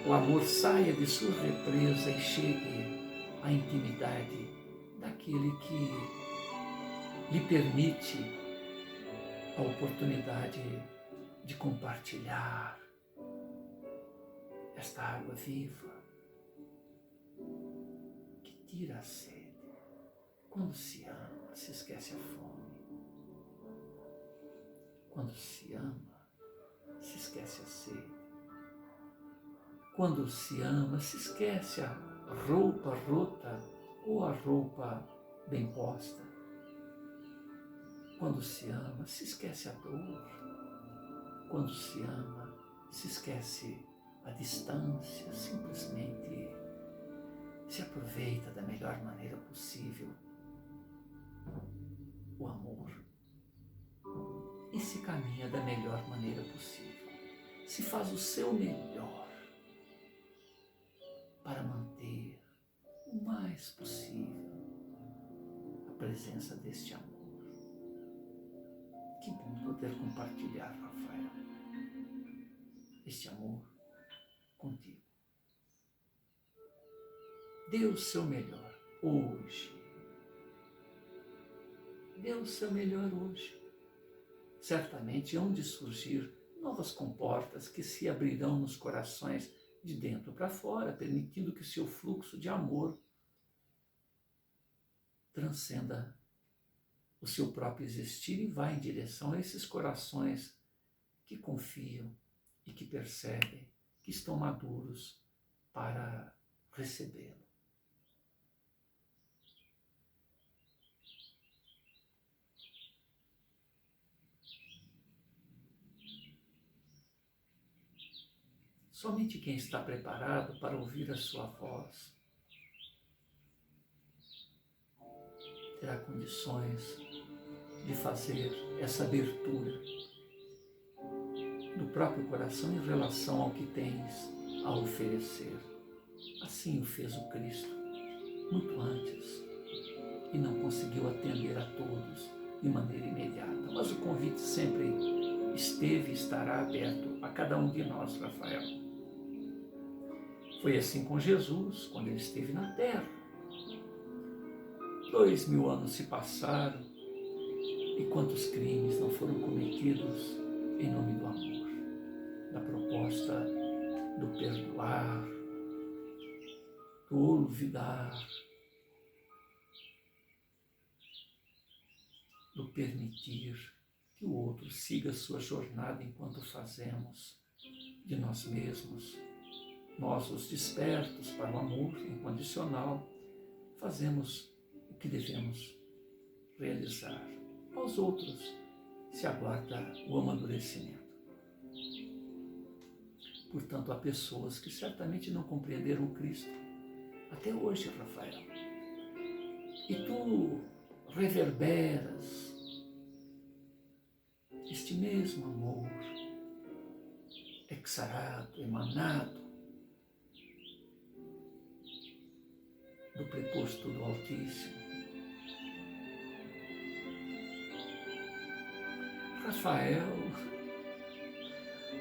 o amor saia de sua represa e chegue à intimidade daquele que lhe permite a oportunidade de compartilhar esta água viva que tira a sede. Quando se ama, se esquece a fome. Quando se ama, se esquece a sede. Quando se ama, se esquece a roupa rota ou a roupa bem posta. Quando se ama, se esquece a dor. Quando se ama, se esquece a distância, simplesmente se aproveita da melhor maneira possível o amor e se caminha da melhor maneira possível. Se faz o seu melhor para manter o mais possível a presença deste amor. Que bom poder compartilhar, Rafael, este amor contigo. Dê o seu melhor hoje. Dê o seu melhor hoje. Certamente hão de surgir novas comportas que se abrirão nos corações de dentro para fora, permitindo que seu fluxo de amor transcenda o seu próprio existir e vá em direção a esses corações que confiam e que percebem que estão maduros para recebê-lo. Somente quem está preparado para ouvir a sua voz terá condições de fazer essa abertura do próprio coração em relação ao que tens a oferecer. Assim o fez o Cristo, muito antes, e não conseguiu atender a todos de maneira imediata. Mas o convite sempre esteve e estará aberto a cada um de nós, Rafael. Foi assim com Jesus, quando ele esteve na terra. 2000 anos se passaram e quantos crimes não foram cometidos em nome do amor, da proposta do perdoar, do olvidar, do permitir que o outro siga a sua jornada enquanto fazemos de nós mesmos. Nós, os despertos para o amor incondicional, fazemos o que devemos realizar. Aos outros se aguarda o amadurecimento. Portanto, há pessoas que certamente não compreenderam o Cristo até hoje, Rafael. E tu reverberas este mesmo amor exarado, emanado do preposto do Altíssimo. Rafael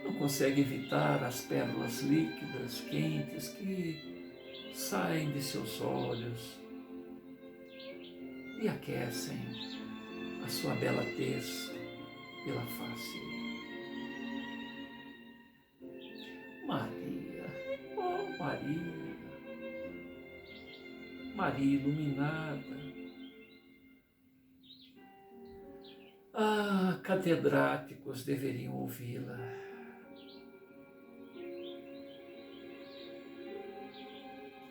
não consegue evitar as pérolas líquidas, quentes, que saem de seus olhos e aquecem a sua bela tez pela face. Maria, oh Maria, Maria iluminada, catedráticos deveriam ouvi-la.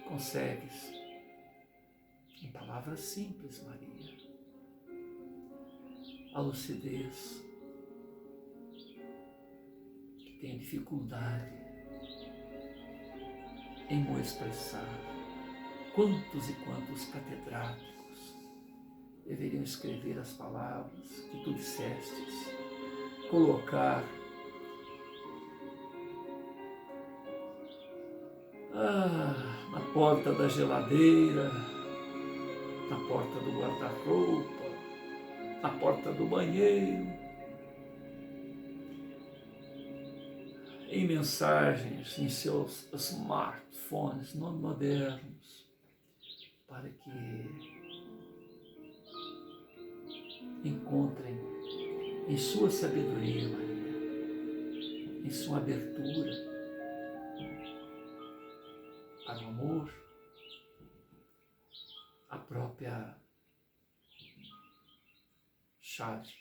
Consegues, em palavras simples, Maria, a lucidez que tem dificuldade em me expressar. Quantos e quantos catedráticos deveriam escrever as palavras que tu dissestes, colocar na porta da geladeira, na porta do guarda-roupa, na porta do banheiro, em mensagens em seus smartphones não modernos, para que encontrem em sua sabedoria, Maria, em sua abertura para o amor, a própria chave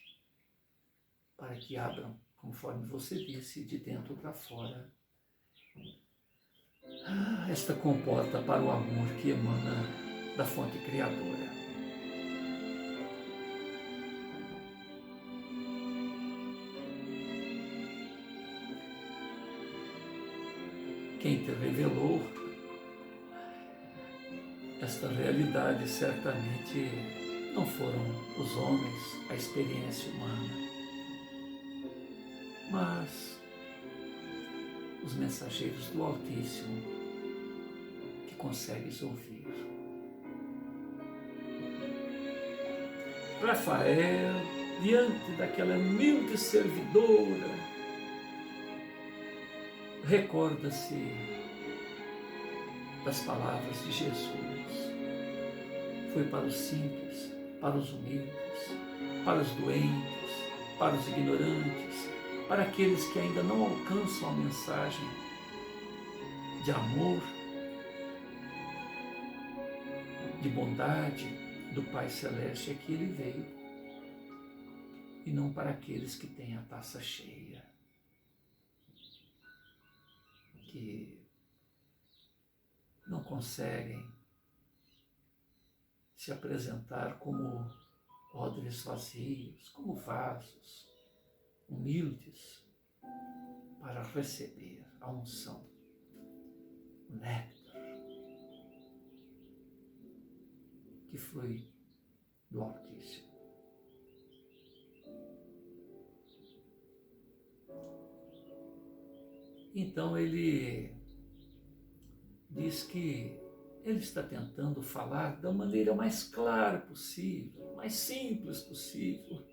para que abram, conforme você disse, de dentro para fora, esta comporta para o amor que emana da fonte criadora. Quem te revelou esta realidade certamente não foram os homens, a experiência humana, mas os mensageiros do Altíssimo que consegues ouvir. Rafael, diante daquela humilde servidora, recorda-se das palavras de Jesus. Foi para os simples, para os humildes, para os doentes, para os ignorantes, para aqueles que ainda não alcançam a mensagem de amor, de bondade do Pai Celeste, é que ele veio, e não para aqueles que têm a taça cheia, que não conseguem se apresentar como odres vazios, como vasos humildes para receber a unção, o néctar que flui do Altíssimo. Então ele diz que ele está tentando falar da maneira mais clara possível, mais simples possível.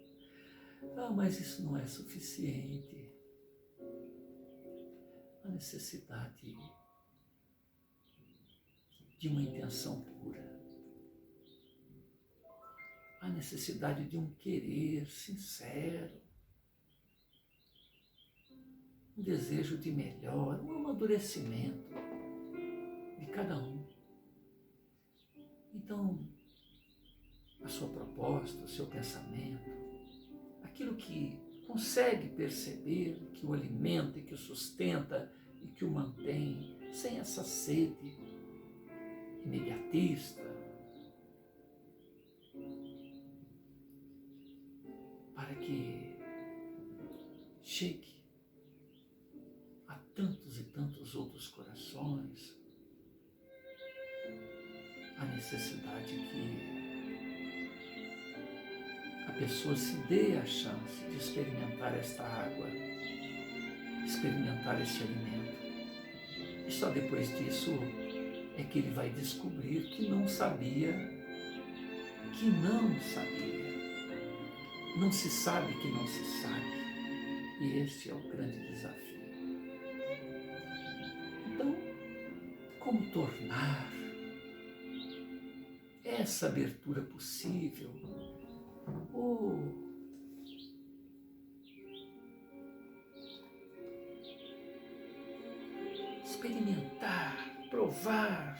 Mas isso não é suficiente. A necessidade de uma intenção pura. A necessidade de um querer sincero. Um desejo de melhor, um amadurecimento de cada um. Então, a sua proposta, o seu pensamento, aquilo que consegue perceber, que o alimenta, que o sustenta e que o mantém, sem essa sede imediatista, para que chegue a tantos e tantos outros corações a necessidade que a pessoa se dê a chance de experimentar esta água, experimentar esse alimento. E só depois disso é que ele vai descobrir que não sabia, que não sabia. Não se sabe que não se sabe. E este é o grande desafio. Então, como tornar essa abertura possível? Experimentar, provar.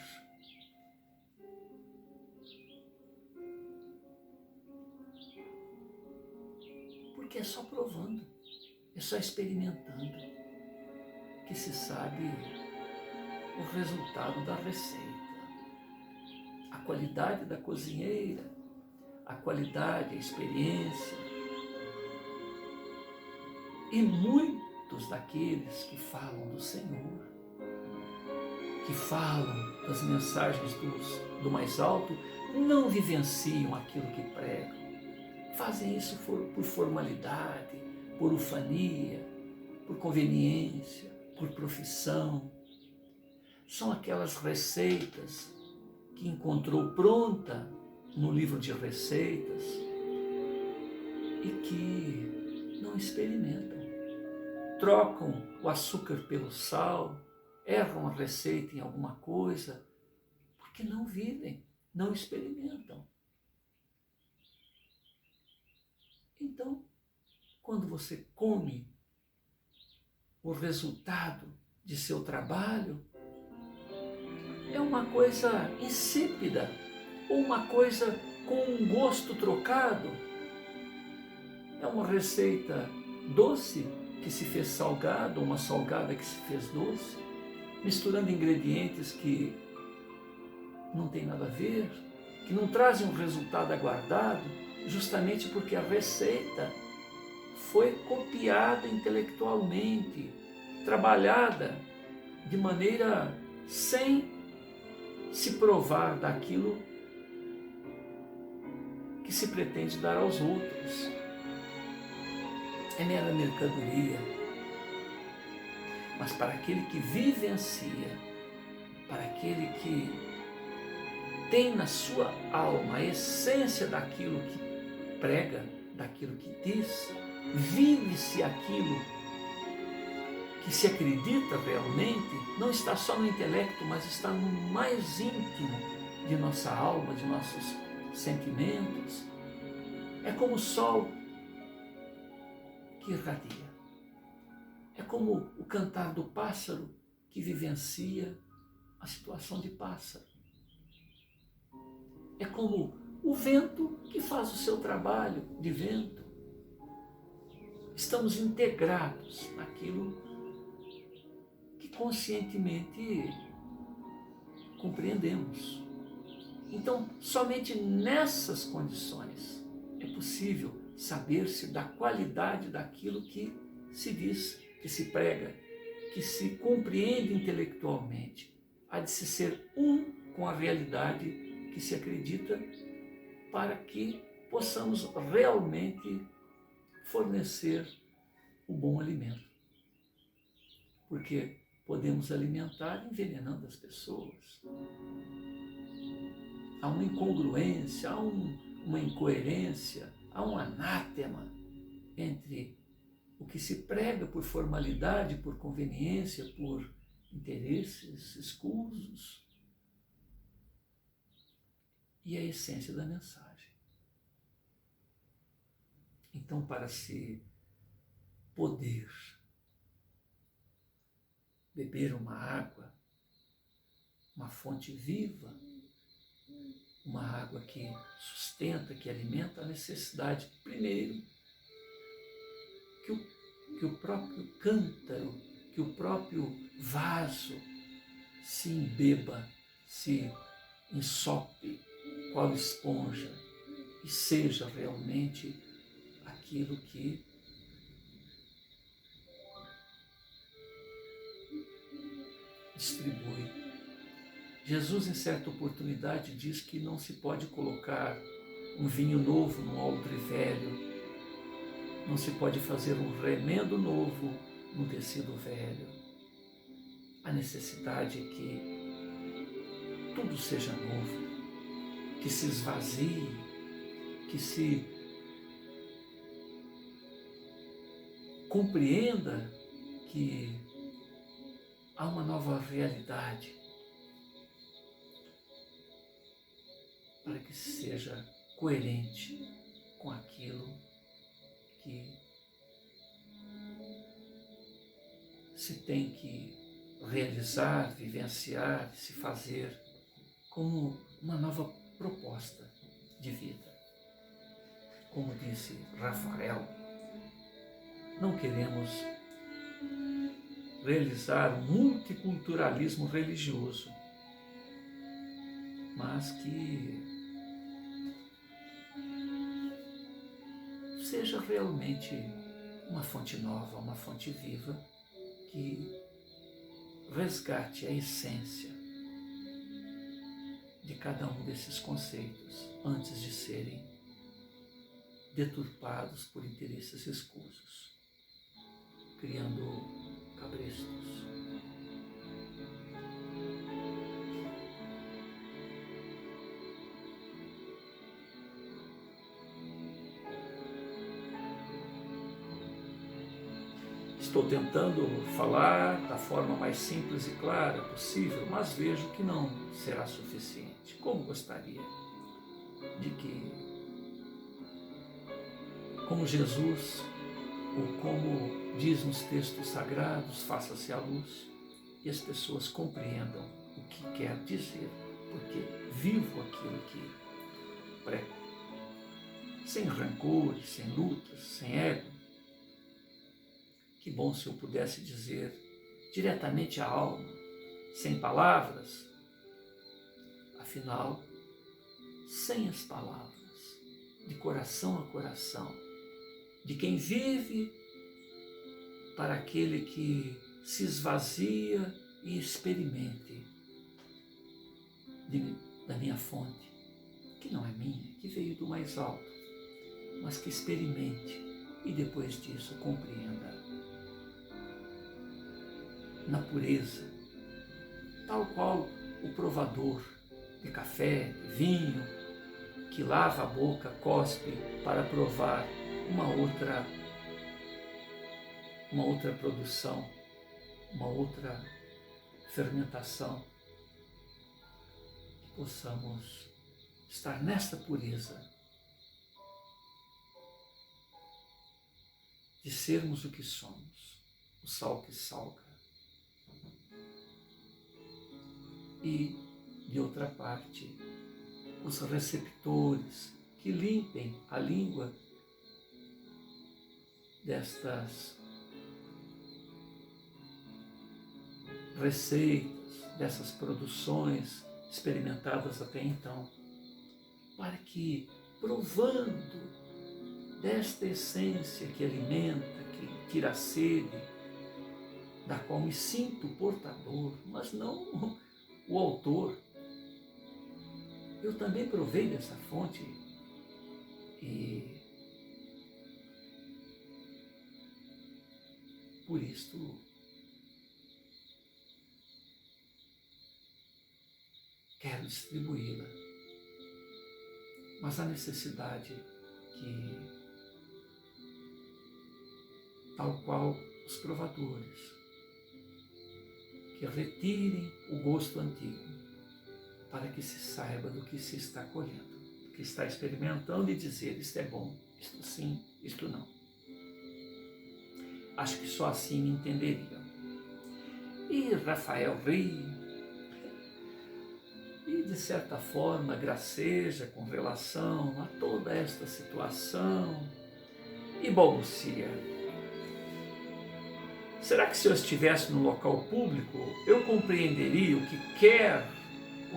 Porque é só provando, é só experimentando que se sabe o resultado da receita. A qualidade da cozinheira, a qualidade, a experiência. E muitos daqueles que falam do Senhor, que falam das mensagens do mais alto, não vivenciam aquilo que pregam. Fazem isso por formalidade, por ufania, por conveniência, por profissão. São aquelas receitas que encontrou pronta no livro de receitas e que não experimentam. Trocam o açúcar pelo sal, erram a receita em alguma coisa, porque não vivem, não experimentam. Então, quando você come o resultado de seu trabalho, é uma coisa insípida, ou uma coisa com um gosto trocado. É uma receita doce que se fez salgada, ou uma salgada que se fez doce, misturando ingredientes que não tem nada a ver, que não trazem um resultado aguardado, justamente porque a receita foi copiada intelectualmente, trabalhada de maneira sem se provar daquilo que se pretende dar aos outros. É mera mercadoria. Mas para aquele que vivencia, para aquele que tem na sua alma a essência daquilo que prega, daquilo que diz, vive-se aquilo que se acredita realmente, não está só no intelecto, mas está no mais íntimo de nossa alma, de nossos sentimentos. É como o sol que irradia. É como o cantar do pássaro que vivencia a situação de pássaro. É como o vento que faz o seu trabalho de vento. Estamos integrados naquilo que conscientemente compreendemos. Então, somente nessas condições é possível saber-se da qualidade daquilo que se diz, que se prega, que se compreende intelectualmente. Há de se ser um com a realidade que se acredita para que possamos realmente fornecer o bom alimento. Porque podemos alimentar envenenando as pessoas. Há uma incongruência, há uma incoerência, há um anátema entre o que se prega por formalidade, por conveniência, por interesses escusos e a essência da mensagem. Então, para se poder beber uma água, uma fonte viva, uma água que sustenta, que alimenta, a necessidade, primeiro, que o próprio cântaro, que o próprio vaso se embeba, se ensope, qual esponja, e seja realmente aquilo que distribui. Jesus, em certa oportunidade, diz que não se pode colocar um vinho novo num odre velho, não se pode fazer um remendo novo num tecido velho. A necessidade é que tudo seja novo, que se esvazie, que se compreenda que há uma nova realidade, para que seja coerente com aquilo que se tem que realizar, vivenciar, se fazer como uma nova proposta de vida. Como disse Rafael, não queremos realizar um multiculturalismo religioso, mas que seja realmente uma fonte nova, uma fonte viva, que resgate a essência de cada um desses conceitos antes de serem deturpados por interesses escusos, criando cabrestos. Estou tentando falar da forma mais simples e clara possível, mas vejo que não será suficiente. Como gostaria de que, como Jesus, ou como diz nos textos sagrados, faça-se a luz, e as pessoas compreendam o que quer dizer, porque vivo aquilo que prego. Sem rancores, sem lutas, sem ego. Que bom se eu pudesse dizer diretamente à alma, sem palavras. Afinal, sem as palavras, de coração a coração, de quem vive para aquele que se esvazia e experimente da minha fonte, que não é minha, que veio do mais alto, mas que experimente e depois disso compreenda na pureza, tal qual o provador de café, de vinho, que lava a boca, cospe para provar uma outra produção, uma outra fermentação, que possamos estar nesta pureza, de sermos o que somos, o sal que salga. E, de outra parte, os receptores que limpem a língua destas receitas, dessas produções experimentadas até então, para que, provando desta essência que alimenta, que tira a sede, da qual me sinto portador, mas não o autor. Eu também provei dessa fonte E por isto quero distribuí-la. Mas a necessidade que, tal qual os provadores, que retirem o gosto antigo, para que se saiba do que se está colhendo, do que está experimentando e dizer: isto é bom, isto sim, isto não. Acho que só assim me entenderiam. E Rafael ri, e de certa forma graceja com relação a toda esta situação e balbucia: será que se eu estivesse num local público, eu compreenderia o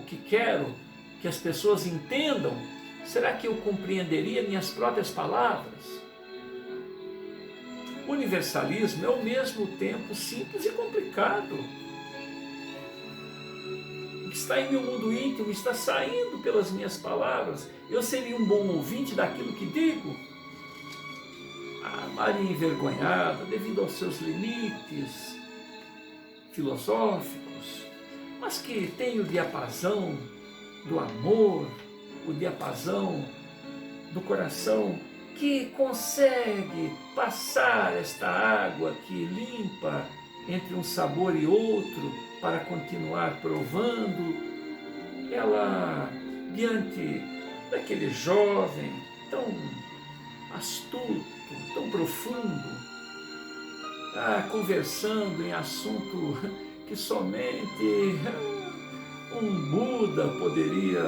que quero que as pessoas entendam? Será que eu compreenderia minhas próprias palavras? O universalismo é ao mesmo tempo simples e complicado. O que está em meu mundo íntimo está saindo pelas minhas palavras. Eu seria um bom ouvinte daquilo que digo? A Maria envergonhada, devido aos seus limites filosóficos, mas que tem o diapasão do amor, o diapasão do coração, que consegue passar esta água que limpa entre um sabor e outro para continuar provando. Ela, diante daquele jovem tão astuto, tão profundo, conversando em assunto que somente um Buda poderia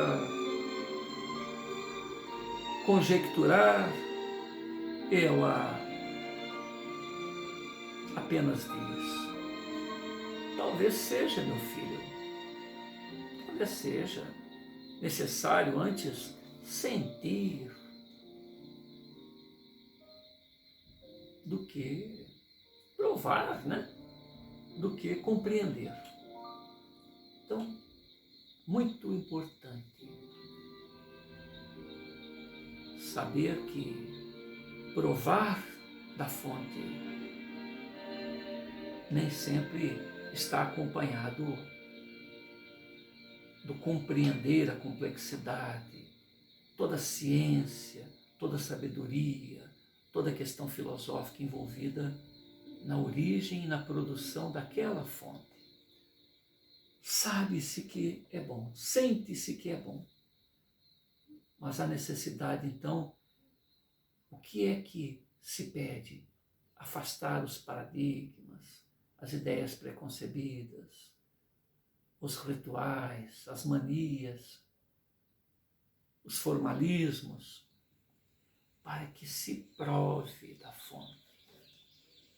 conjecturar, ela apenas diz: talvez seja, meu filho, talvez seja necessário antes sentir do que provar, né? Do que compreender. Então, muito importante saber que provar da fonte nem sempre está acompanhado do compreender a complexidade, toda a ciência, toda a sabedoria, toda a questão filosófica envolvida na origem e na produção daquela fonte. Sabe-se que é bom, sente-se que é bom, mas a necessidade, então, o que é que se pede? Afastar os paradigmas, as ideias preconcebidas, os rituais, as manias, os formalismos, para que se prove da fonte.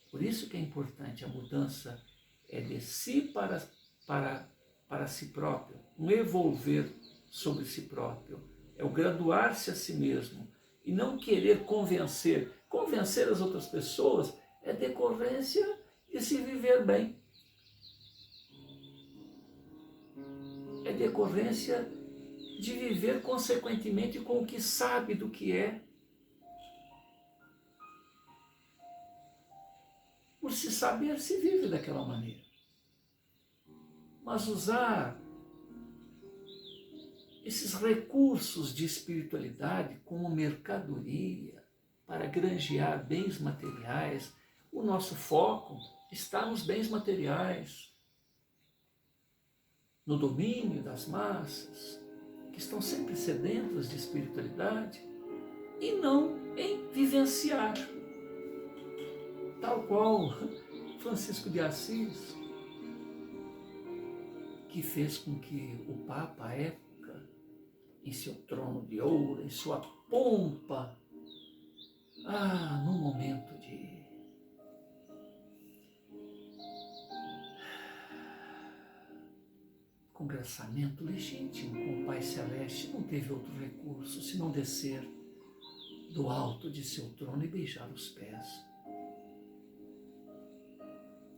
Por isso que é importante, a mudança é de si para si próprio, um evolver sobre si próprio, é o graduar-se a si mesmo e não querer convencer. Convencer as outras pessoas é decorrência de se viver bem. É decorrência de viver consequentemente com o que sabe do que é. Por se saber, se vive daquela maneira. Mas usar esses recursos de espiritualidade como mercadoria para granjear bens materiais, o nosso foco está nos bens materiais, no domínio das massas, que estão sempre sedentas de espiritualidade, e não em vivenciar. Tal qual Francisco de Assis, que fez com que o Papa, à época, em seu trono de ouro, em sua pompa, num momento de congraçamento legítimo com o Pai Celeste, não teve outro recurso senão descer do alto de seu trono e beijar os pés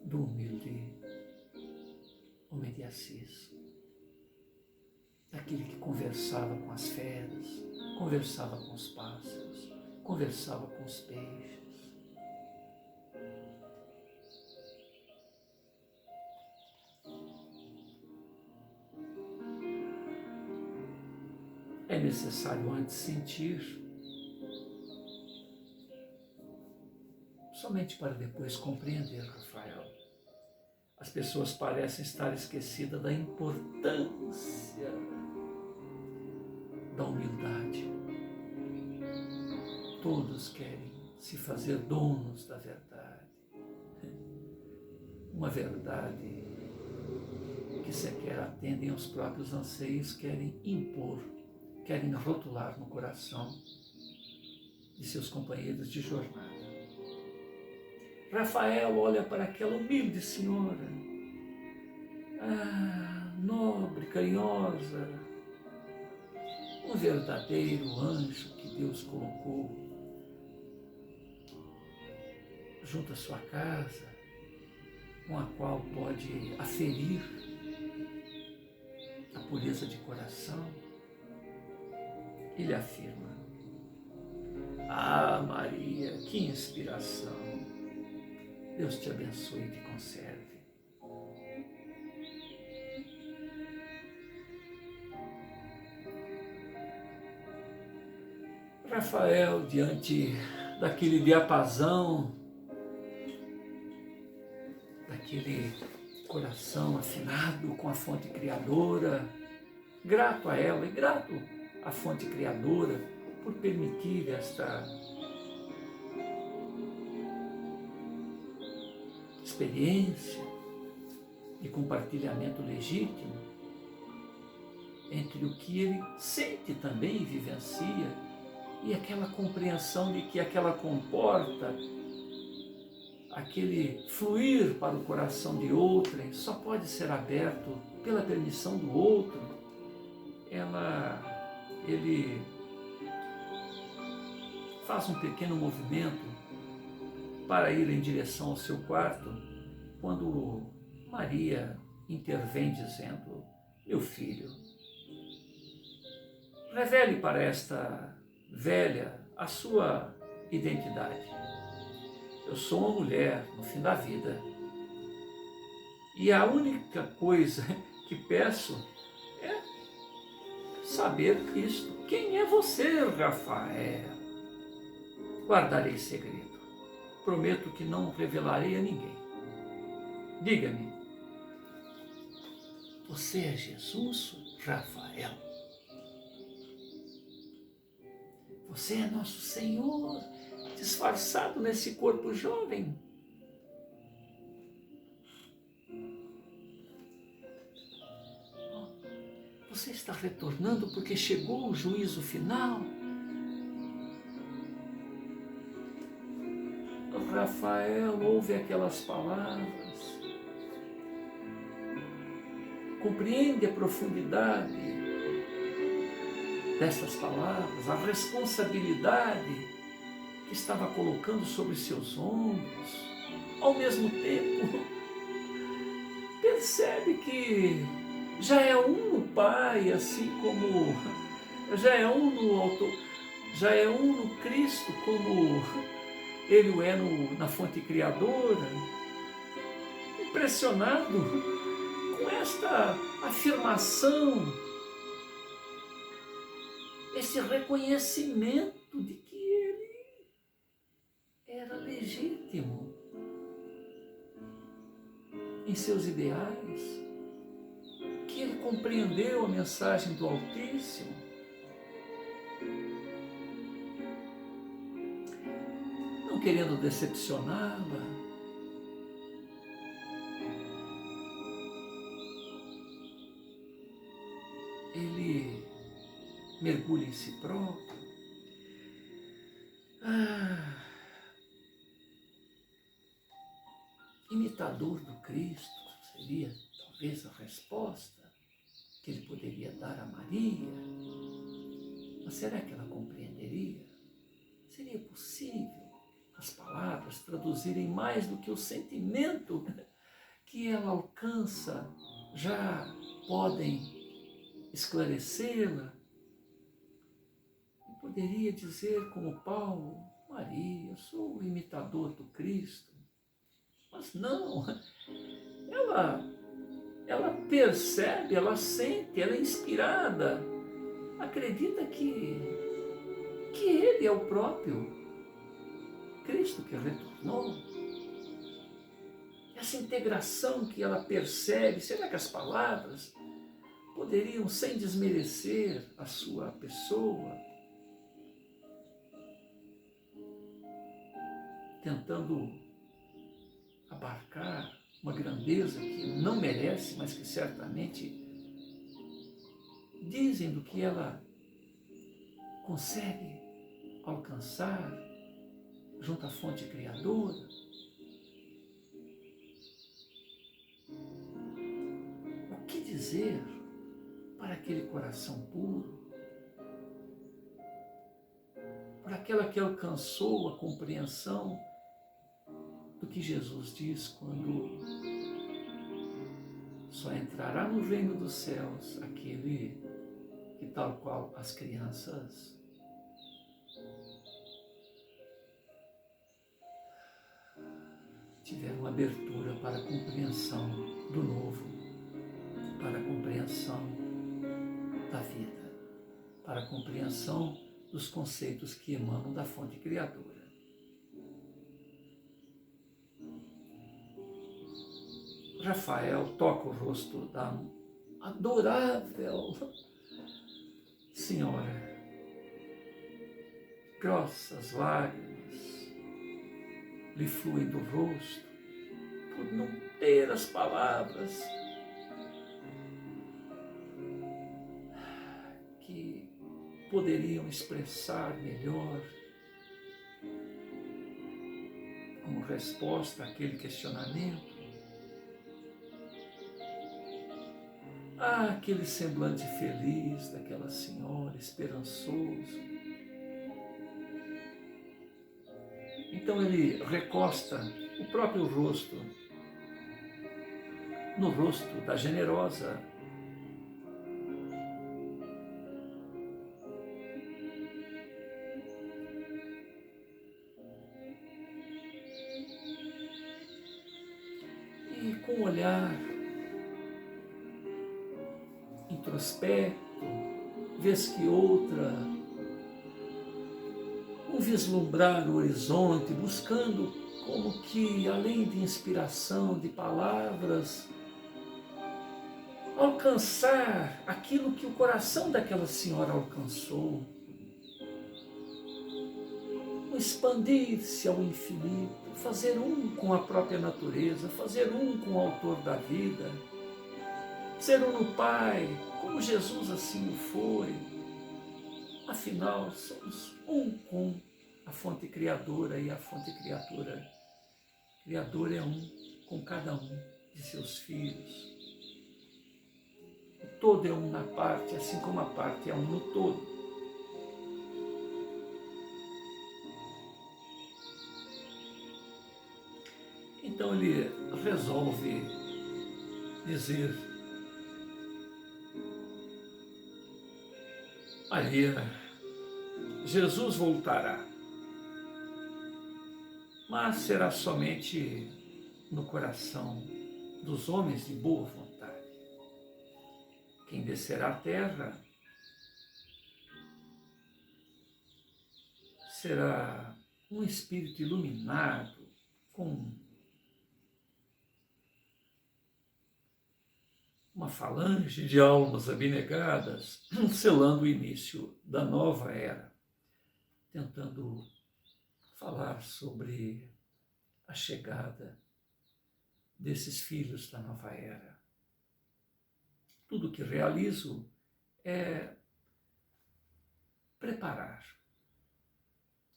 do humilde homem de Assis, daquele que conversava com as feras, conversava com os pássaros, conversava com os peixes. É necessário antes sentir, somente para depois compreender, Rafael. As pessoas parecem estar esquecidas da importância da humildade. Todos querem se fazer donos da verdade. Uma verdade que sequer atendem aos próprios anseios, querem impor, querem rotular no coração de seus companheiros de jornada. Rafael olha para aquela humilde senhora, nobre, carinhosa, um verdadeiro anjo que Deus colocou junto à sua casa, com a qual pode aferir a pureza de coração. Ele afirma: Maria, que inspiração! Deus te abençoe e te conserve. Rafael, diante daquele diapasão, daquele coração afinado com a fonte criadora, grato a ela e grato à fonte criadora por permitir esta experiência de compartilhamento legítimo entre o que ele sente também e vivencia e aquela compreensão de que aquela comporta, aquele fluir para o coração de outrem só pode ser aberto pela permissão do outro. Ele faz um pequeno movimento para ir em direção ao seu quarto, quando Maria intervém dizendo: meu filho, revele para esta velha a sua identidade. Eu sou uma mulher no fim da vida e a única coisa que peço é saber isto. Quem é você, Rafael? Guardarei segredo. Prometo que não revelarei a ninguém. Diga-me, você é Jesus, Rafael? Você é nosso Senhor, disfarçado nesse corpo jovem? Você está retornando porque chegou o juízo final? Rafael ouve aquelas palavras, compreende a profundidade dessas palavras, a responsabilidade que estava colocando sobre seus ombros. Ao mesmo tempo, percebe que já é um no Pai, assim como já é um no Cristo, como Ele o é na fonte criadora. Impressionado com esta afirmação, esse reconhecimento de que ele era legítimo em seus ideais, que ele compreendeu a mensagem do Altíssimo. Não querendo decepcioná-la, ele mergulha em si próprio. Imitador do Cristo seria talvez a resposta que ele poderia dar a Maria. Mas será que ela compreenderia? Seria possível as palavras traduzirem mais do que o sentimento que ela alcança? Já podem esclarecê-la? E por poderia dizer como Paulo: Maria, eu sou o imitador do Cristo. Mas não, ela percebe, ela sente, ela é inspirada, acredita que ele é o próprio Cristo que retornou. Essa integração que ela percebe, será que as palavras poderiam, sem desmerecer a sua pessoa, tentando abarcar uma grandeza que não merece, mas que certamente dizem do que ela consegue alcançar junto à fonte criadora? O que dizer para aquele coração puro, para aquela que alcançou a compreensão do que Jesus diz quando só entrará no reino dos céus aquele que, tal qual as crianças, tiveram abertura para a compreensão do novo, para a compreensão da vida, para a compreensão dos conceitos que emanam da fonte criadora. Rafael toca o rosto da adorável senhora. Grossas lágrimas lhe fluem do rosto por não ter as palavras que poderiam expressar melhor como resposta àquele questionamento. Aquele semblante feliz daquela senhora, esperançoso. Então ele recosta o próprio rosto no rosto da generosa. E com o olhar introspecto, vez que outra, um vislumbrar o horizonte, buscando como que, além de inspiração, de palavras, alcançar aquilo que o coração daquela senhora alcançou, expandir-se ao infinito, fazer um com a própria natureza, fazer um com o autor da vida, ser um no Pai, como Jesus assim o foi. Afinal, somos um com a fonte criadora, e a fonte criadora é um com cada um de seus filhos. O todo é um na parte, assim como a parte é um no todo. Então ele resolve dizer: Maria, Jesus voltará, mas será somente no coração dos homens de boa vontade. Quem descerá à terra será um espírito iluminado, com uma falange de almas abnegadas, selando o início da nova era, tentando falar sobre a chegada desses filhos da nova era. Tudo que realizo é preparar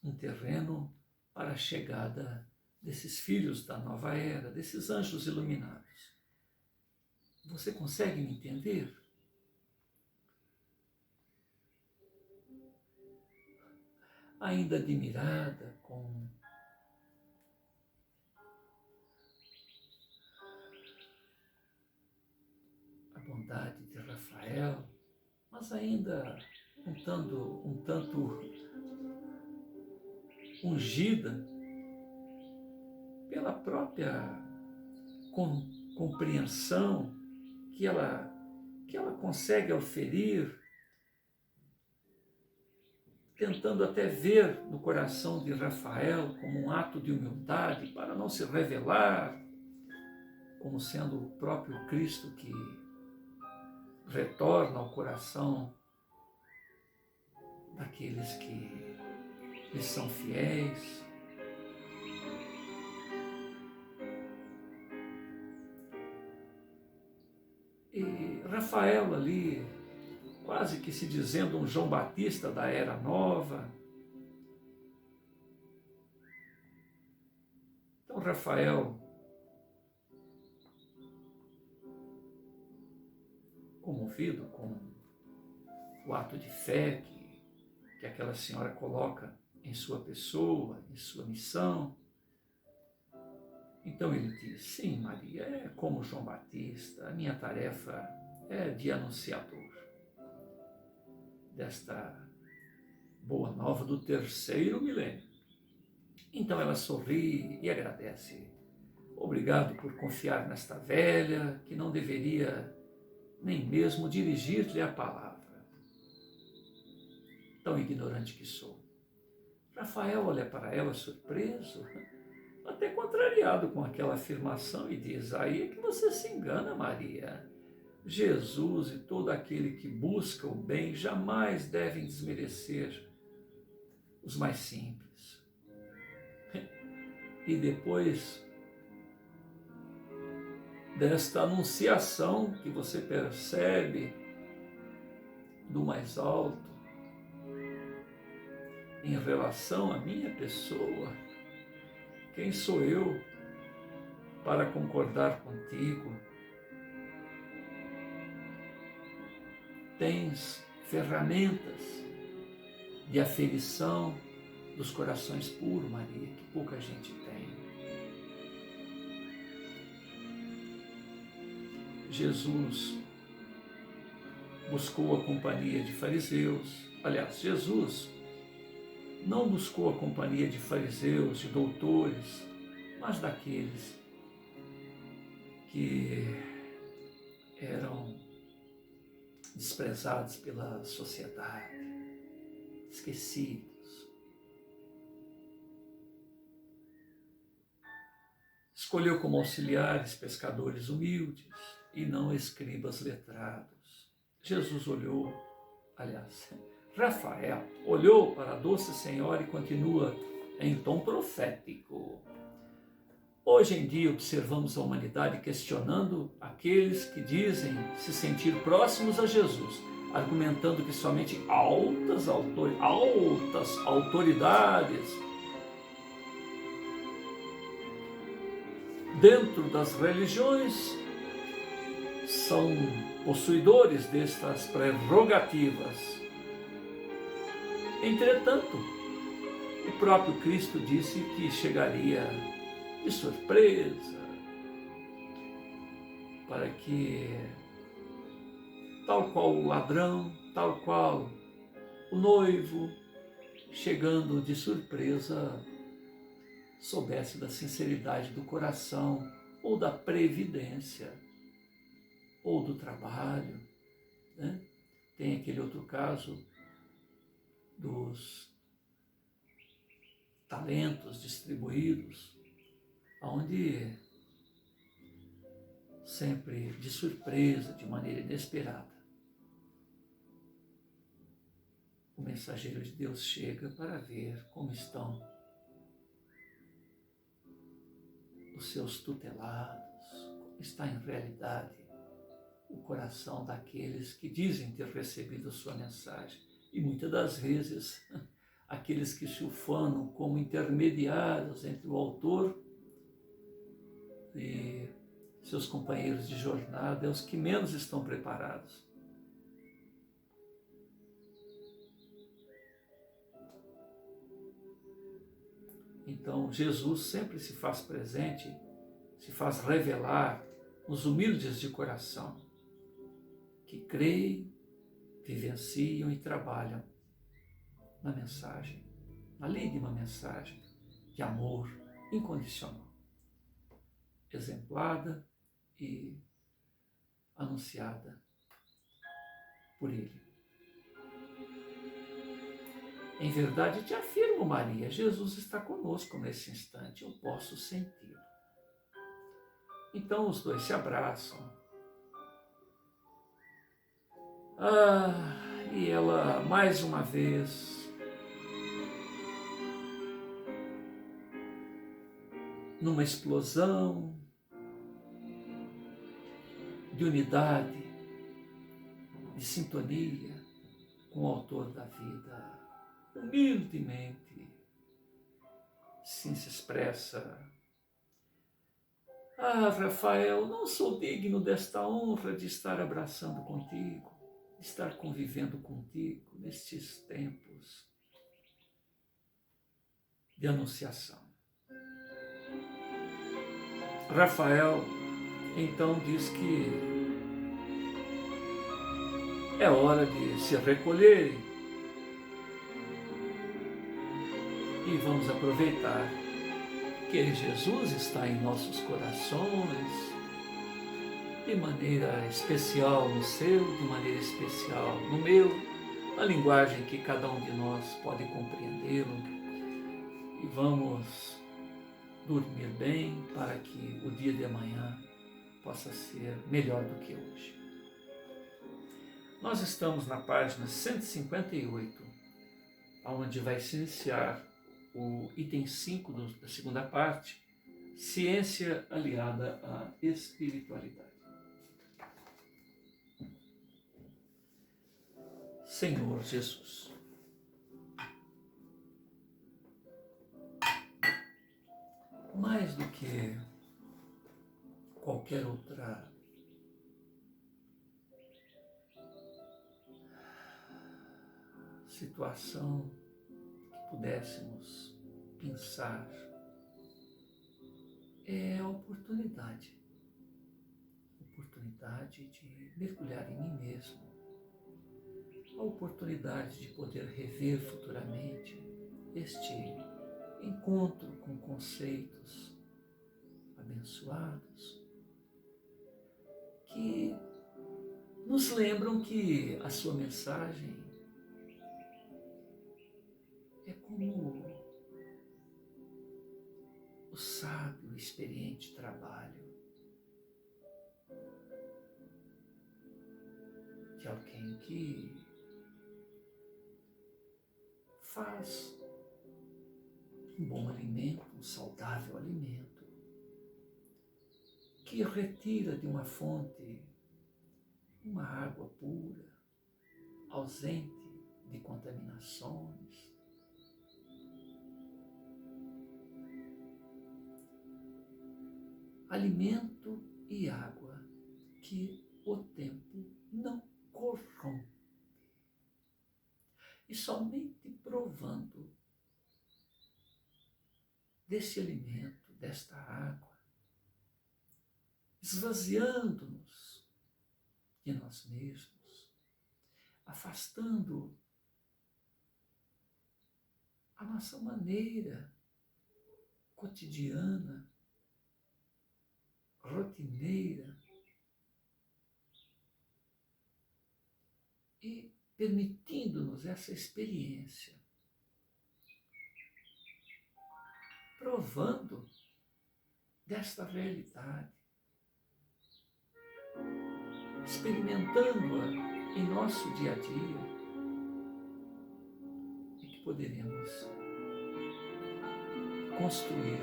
um terreno para a chegada desses filhos da nova era, desses anjos iluminados. Você consegue me entender? Ainda admirada com a bondade de Rafael, mas ainda um tanto ungida pela própria compreensão que ela consegue oferir, tentando até ver no coração de Rafael como um ato de humildade para não se revelar, como sendo o próprio Cristo que retorna ao coração daqueles que lhes são fiéis. E Rafael ali, quase que se dizendo um João Batista da Era Nova. Então Rafael, comovido com o ato de fé que aquela senhora coloca em sua pessoa, em sua missão, então ele diz: sim, Maria, é como João Batista, a minha tarefa é de anunciador desta boa nova do terceiro milênio. Então ela sorri e agradece. Obrigado por confiar nesta velha, que não deveria nem mesmo dirigir-lhe a palavra. Tão ignorante que sou. Rafael olha para ela surpreso, até contrariado com aquela afirmação, e diz: aí é que você se engana, Maria. Jesus e todo aquele que busca o bem jamais devem desmerecer os mais simples. E depois desta anunciação que você percebe do mais alto em relação à minha pessoa, quem sou eu para concordar contigo? Tens ferramentas de aferição dos corações puros, Maria, que pouca gente tem. Jesus buscou a companhia de fariseus. Aliás, Jesus não buscou a companhia de fariseus, de doutores, mas daqueles que eram desprezados pela sociedade, esquecidos. Escolheu como auxiliares pescadores humildes e não escribas letrados. Jesus olhou, aliás, Rafael olhou para a doce senhora e continua em tom profético. Hoje em dia observamos a humanidade questionando aqueles que dizem se sentir próximos a Jesus, argumentando que somente altas autoridades dentro das religiões são possuidores destas prerrogativas. Entretanto, o próprio Cristo disse que chegaria de surpresa, para que, tal qual o ladrão, tal qual o noivo, chegando de surpresa, soubesse da sinceridade do coração, ou da previdência, ou do trabalho, né? Tem aquele outro caso dos talentos distribuídos, onde sempre de surpresa, de maneira inesperada, o mensageiro de Deus chega para ver como estão os seus tutelados, como está em realidade o coração daqueles que dizem ter recebido a sua mensagem. E muitas das vezes, aqueles que se ufanam como intermediários entre o autor e seus companheiros de jornada, é os que menos estão preparados. Então, Jesus sempre se faz presente, se faz revelar nos humildes de coração, que creem, vivenciam e trabalham na mensagem ali de uma mensagem de amor incondicional, exemplada e anunciada por Ele. Em verdade te afirmo, Maria, Jesus está conosco nesse instante, eu posso senti-lo. Então os dois se abraçam. E ela, mais uma vez, numa explosão de unidade, de sintonia com o autor da vida, humildemente se expressa: Rafael, não sou digno desta honra de estar abraçando contigo, de estar convivendo contigo nestes tempos de anunciação. Rafael então diz que é hora de se recolherem e vamos aproveitar que Jesus está em nossos corações, de maneira especial no seu, de maneira especial no meu, a linguagem que cada um de nós pode compreendê-lo, e vamos dormir bem para que o dia de amanhã possa ser melhor do que hoje. Nós estamos na página 158, onde vai se iniciar o item 5 da segunda parte, ciência aliada à espiritualidade. Senhor Jesus, mais do que qualquer outra situação que pudéssemos pensar, é a oportunidade de mergulhar em mim mesmo, a oportunidade de poder rever futuramente este encontro com conceitos abençoados que nos lembram que a sua mensagem é como o sábio, experiente trabalho de alguém que faz um bom alimento, um saudável alimento, que retira de uma fonte uma água pura, ausente de contaminações, alimento e água que o tempo não corrompe. E somente provando desse alimento, desta água, esvaziando-nos de nós mesmos, afastando a nossa maneira cotidiana, rotineira, e permitindo-nos essa experiência, provando desta realidade, experimentando-a em nosso dia a dia, e que poderemos construir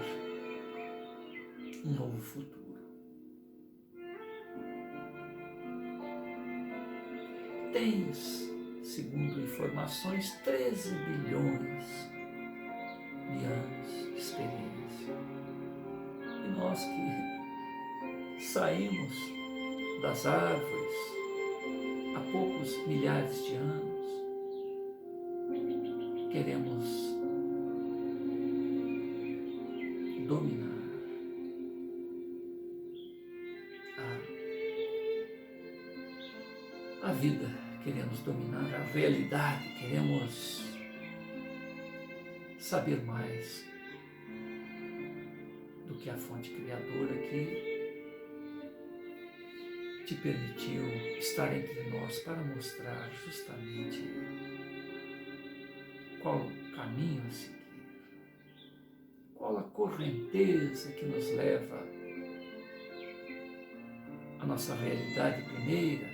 um novo futuro. Tens, segundo informações, 13 bilhões de anos de experiência. E nós que saímos das árvores há poucos milhares de anos, queremos dominar a vida, queremos dominar a realidade, queremos saber mais do que a fonte criadora que te permitiu estar entre nós para mostrar justamente qual o caminho a seguir, qual a correnteza que nos leva à nossa realidade primeira,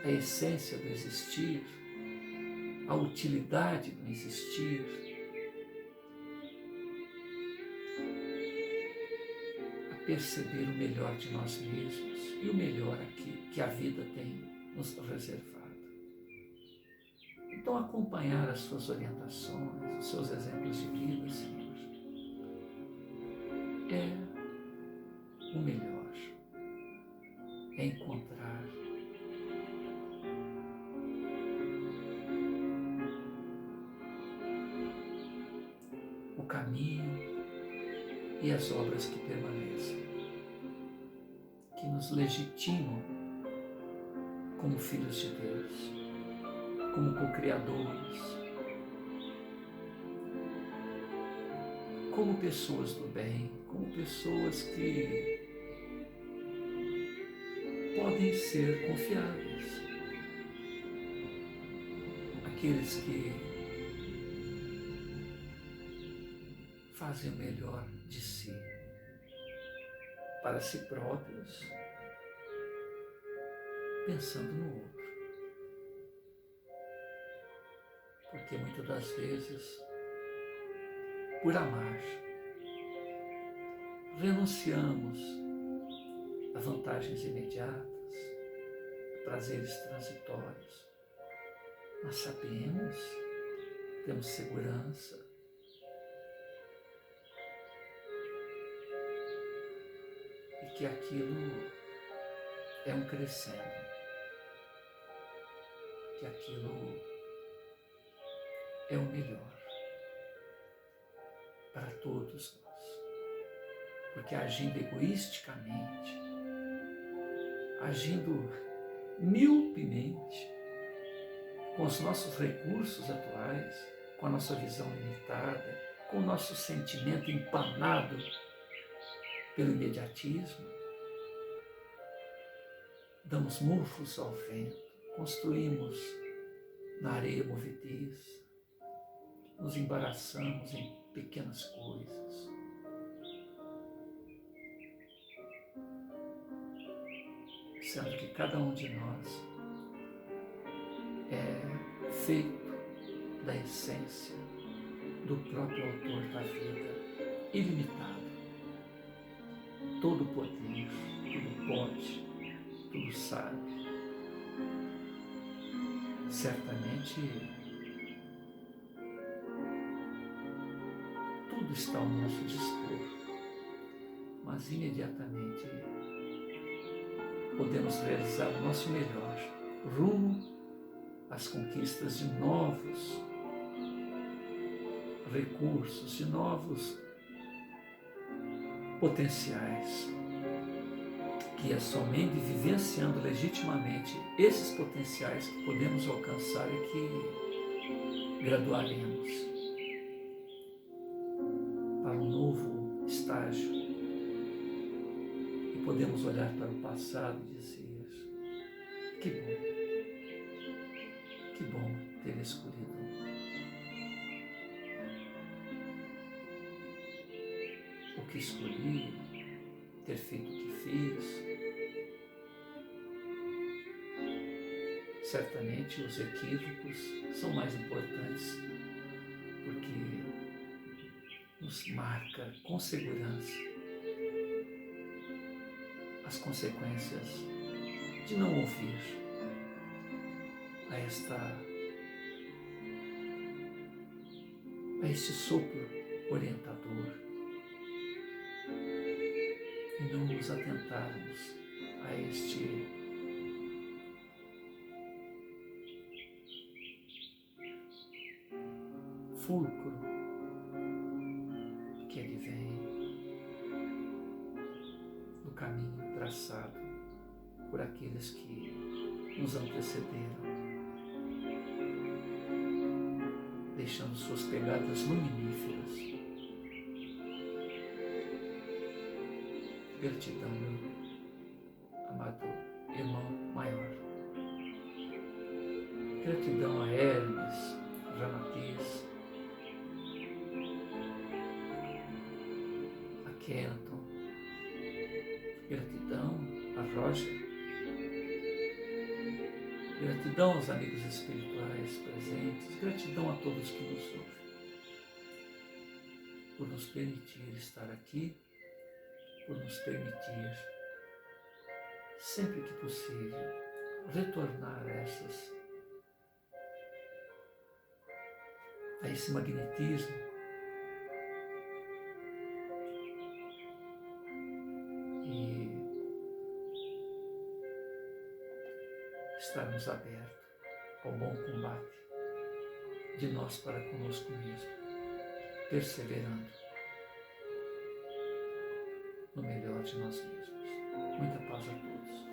a essência do existir, a utilidade do existir, a perceber o melhor de nós mesmos e o melhor aqui que a vida tem nos reservado. Então, acompanhar as suas orientações, os seus exemplos de vida, Senhor, é o melhor, é encontrar o caminho e as obras que permanecem, que nos legitimam como filhos de Deus, como co-criadores, como pessoas do bem, como pessoas que podem ser confiáveis, aqueles que fazem o melhor de si para si próprios, pensando no outro. Porque muitas das vezes, por amar, renunciamos a vantagens imediatas, a prazeres transitórios. Nós sabemos, temos segurança, e que aquilo é um crescendo, que aquilo é o melhor para todos nós. Porque agindo egoisticamente, agindo miopemente, com os nossos recursos atuais, com a nossa visão limitada, com o nosso sentimento empanado pelo imediatismo, damos murros ao vento, construímos na areia movediça, nos embaraçamos em pequenas coisas. Sendo que cada um de nós é feito da essência do próprio autor da vida, ilimitado. Todo poder, tudo pode, tudo sabe. Certamente tudo está ao nosso dispor, mas imediatamente podemos realizar o nosso melhor rumo às conquistas de novos recursos, de novos potenciais, que é somente vivenciando legitimamente esses potenciais que podemos alcançar e que graduaremos para um novo estágio e podemos olhar para o passado e dizer: que bom ter escolhido o que escolhi, ter feito o que fiz. Certamente os equívocos são mais importantes, porque nos marca com segurança as consequências de não ouvir a este sopro orientador e não nos atentarmos a este fulcro que advém do caminho traçado por aqueles que nos antecederam, deixando suas pegadas luminíferas. Gratidão, meu amado irmão maior. Gratidão a Hermes, Ramatiz, a Kenton. Gratidão a Roger. Gratidão aos amigos espirituais presentes. Gratidão a todos que nos ouvem por nos permitir estar aqui, por nos permitir, sempre que possível, retornar a esse magnetismo e estarmos abertos ao bom combate de nós para conosco mesmo, perseverando no melhor de nós mesmos. Muita paz a todos.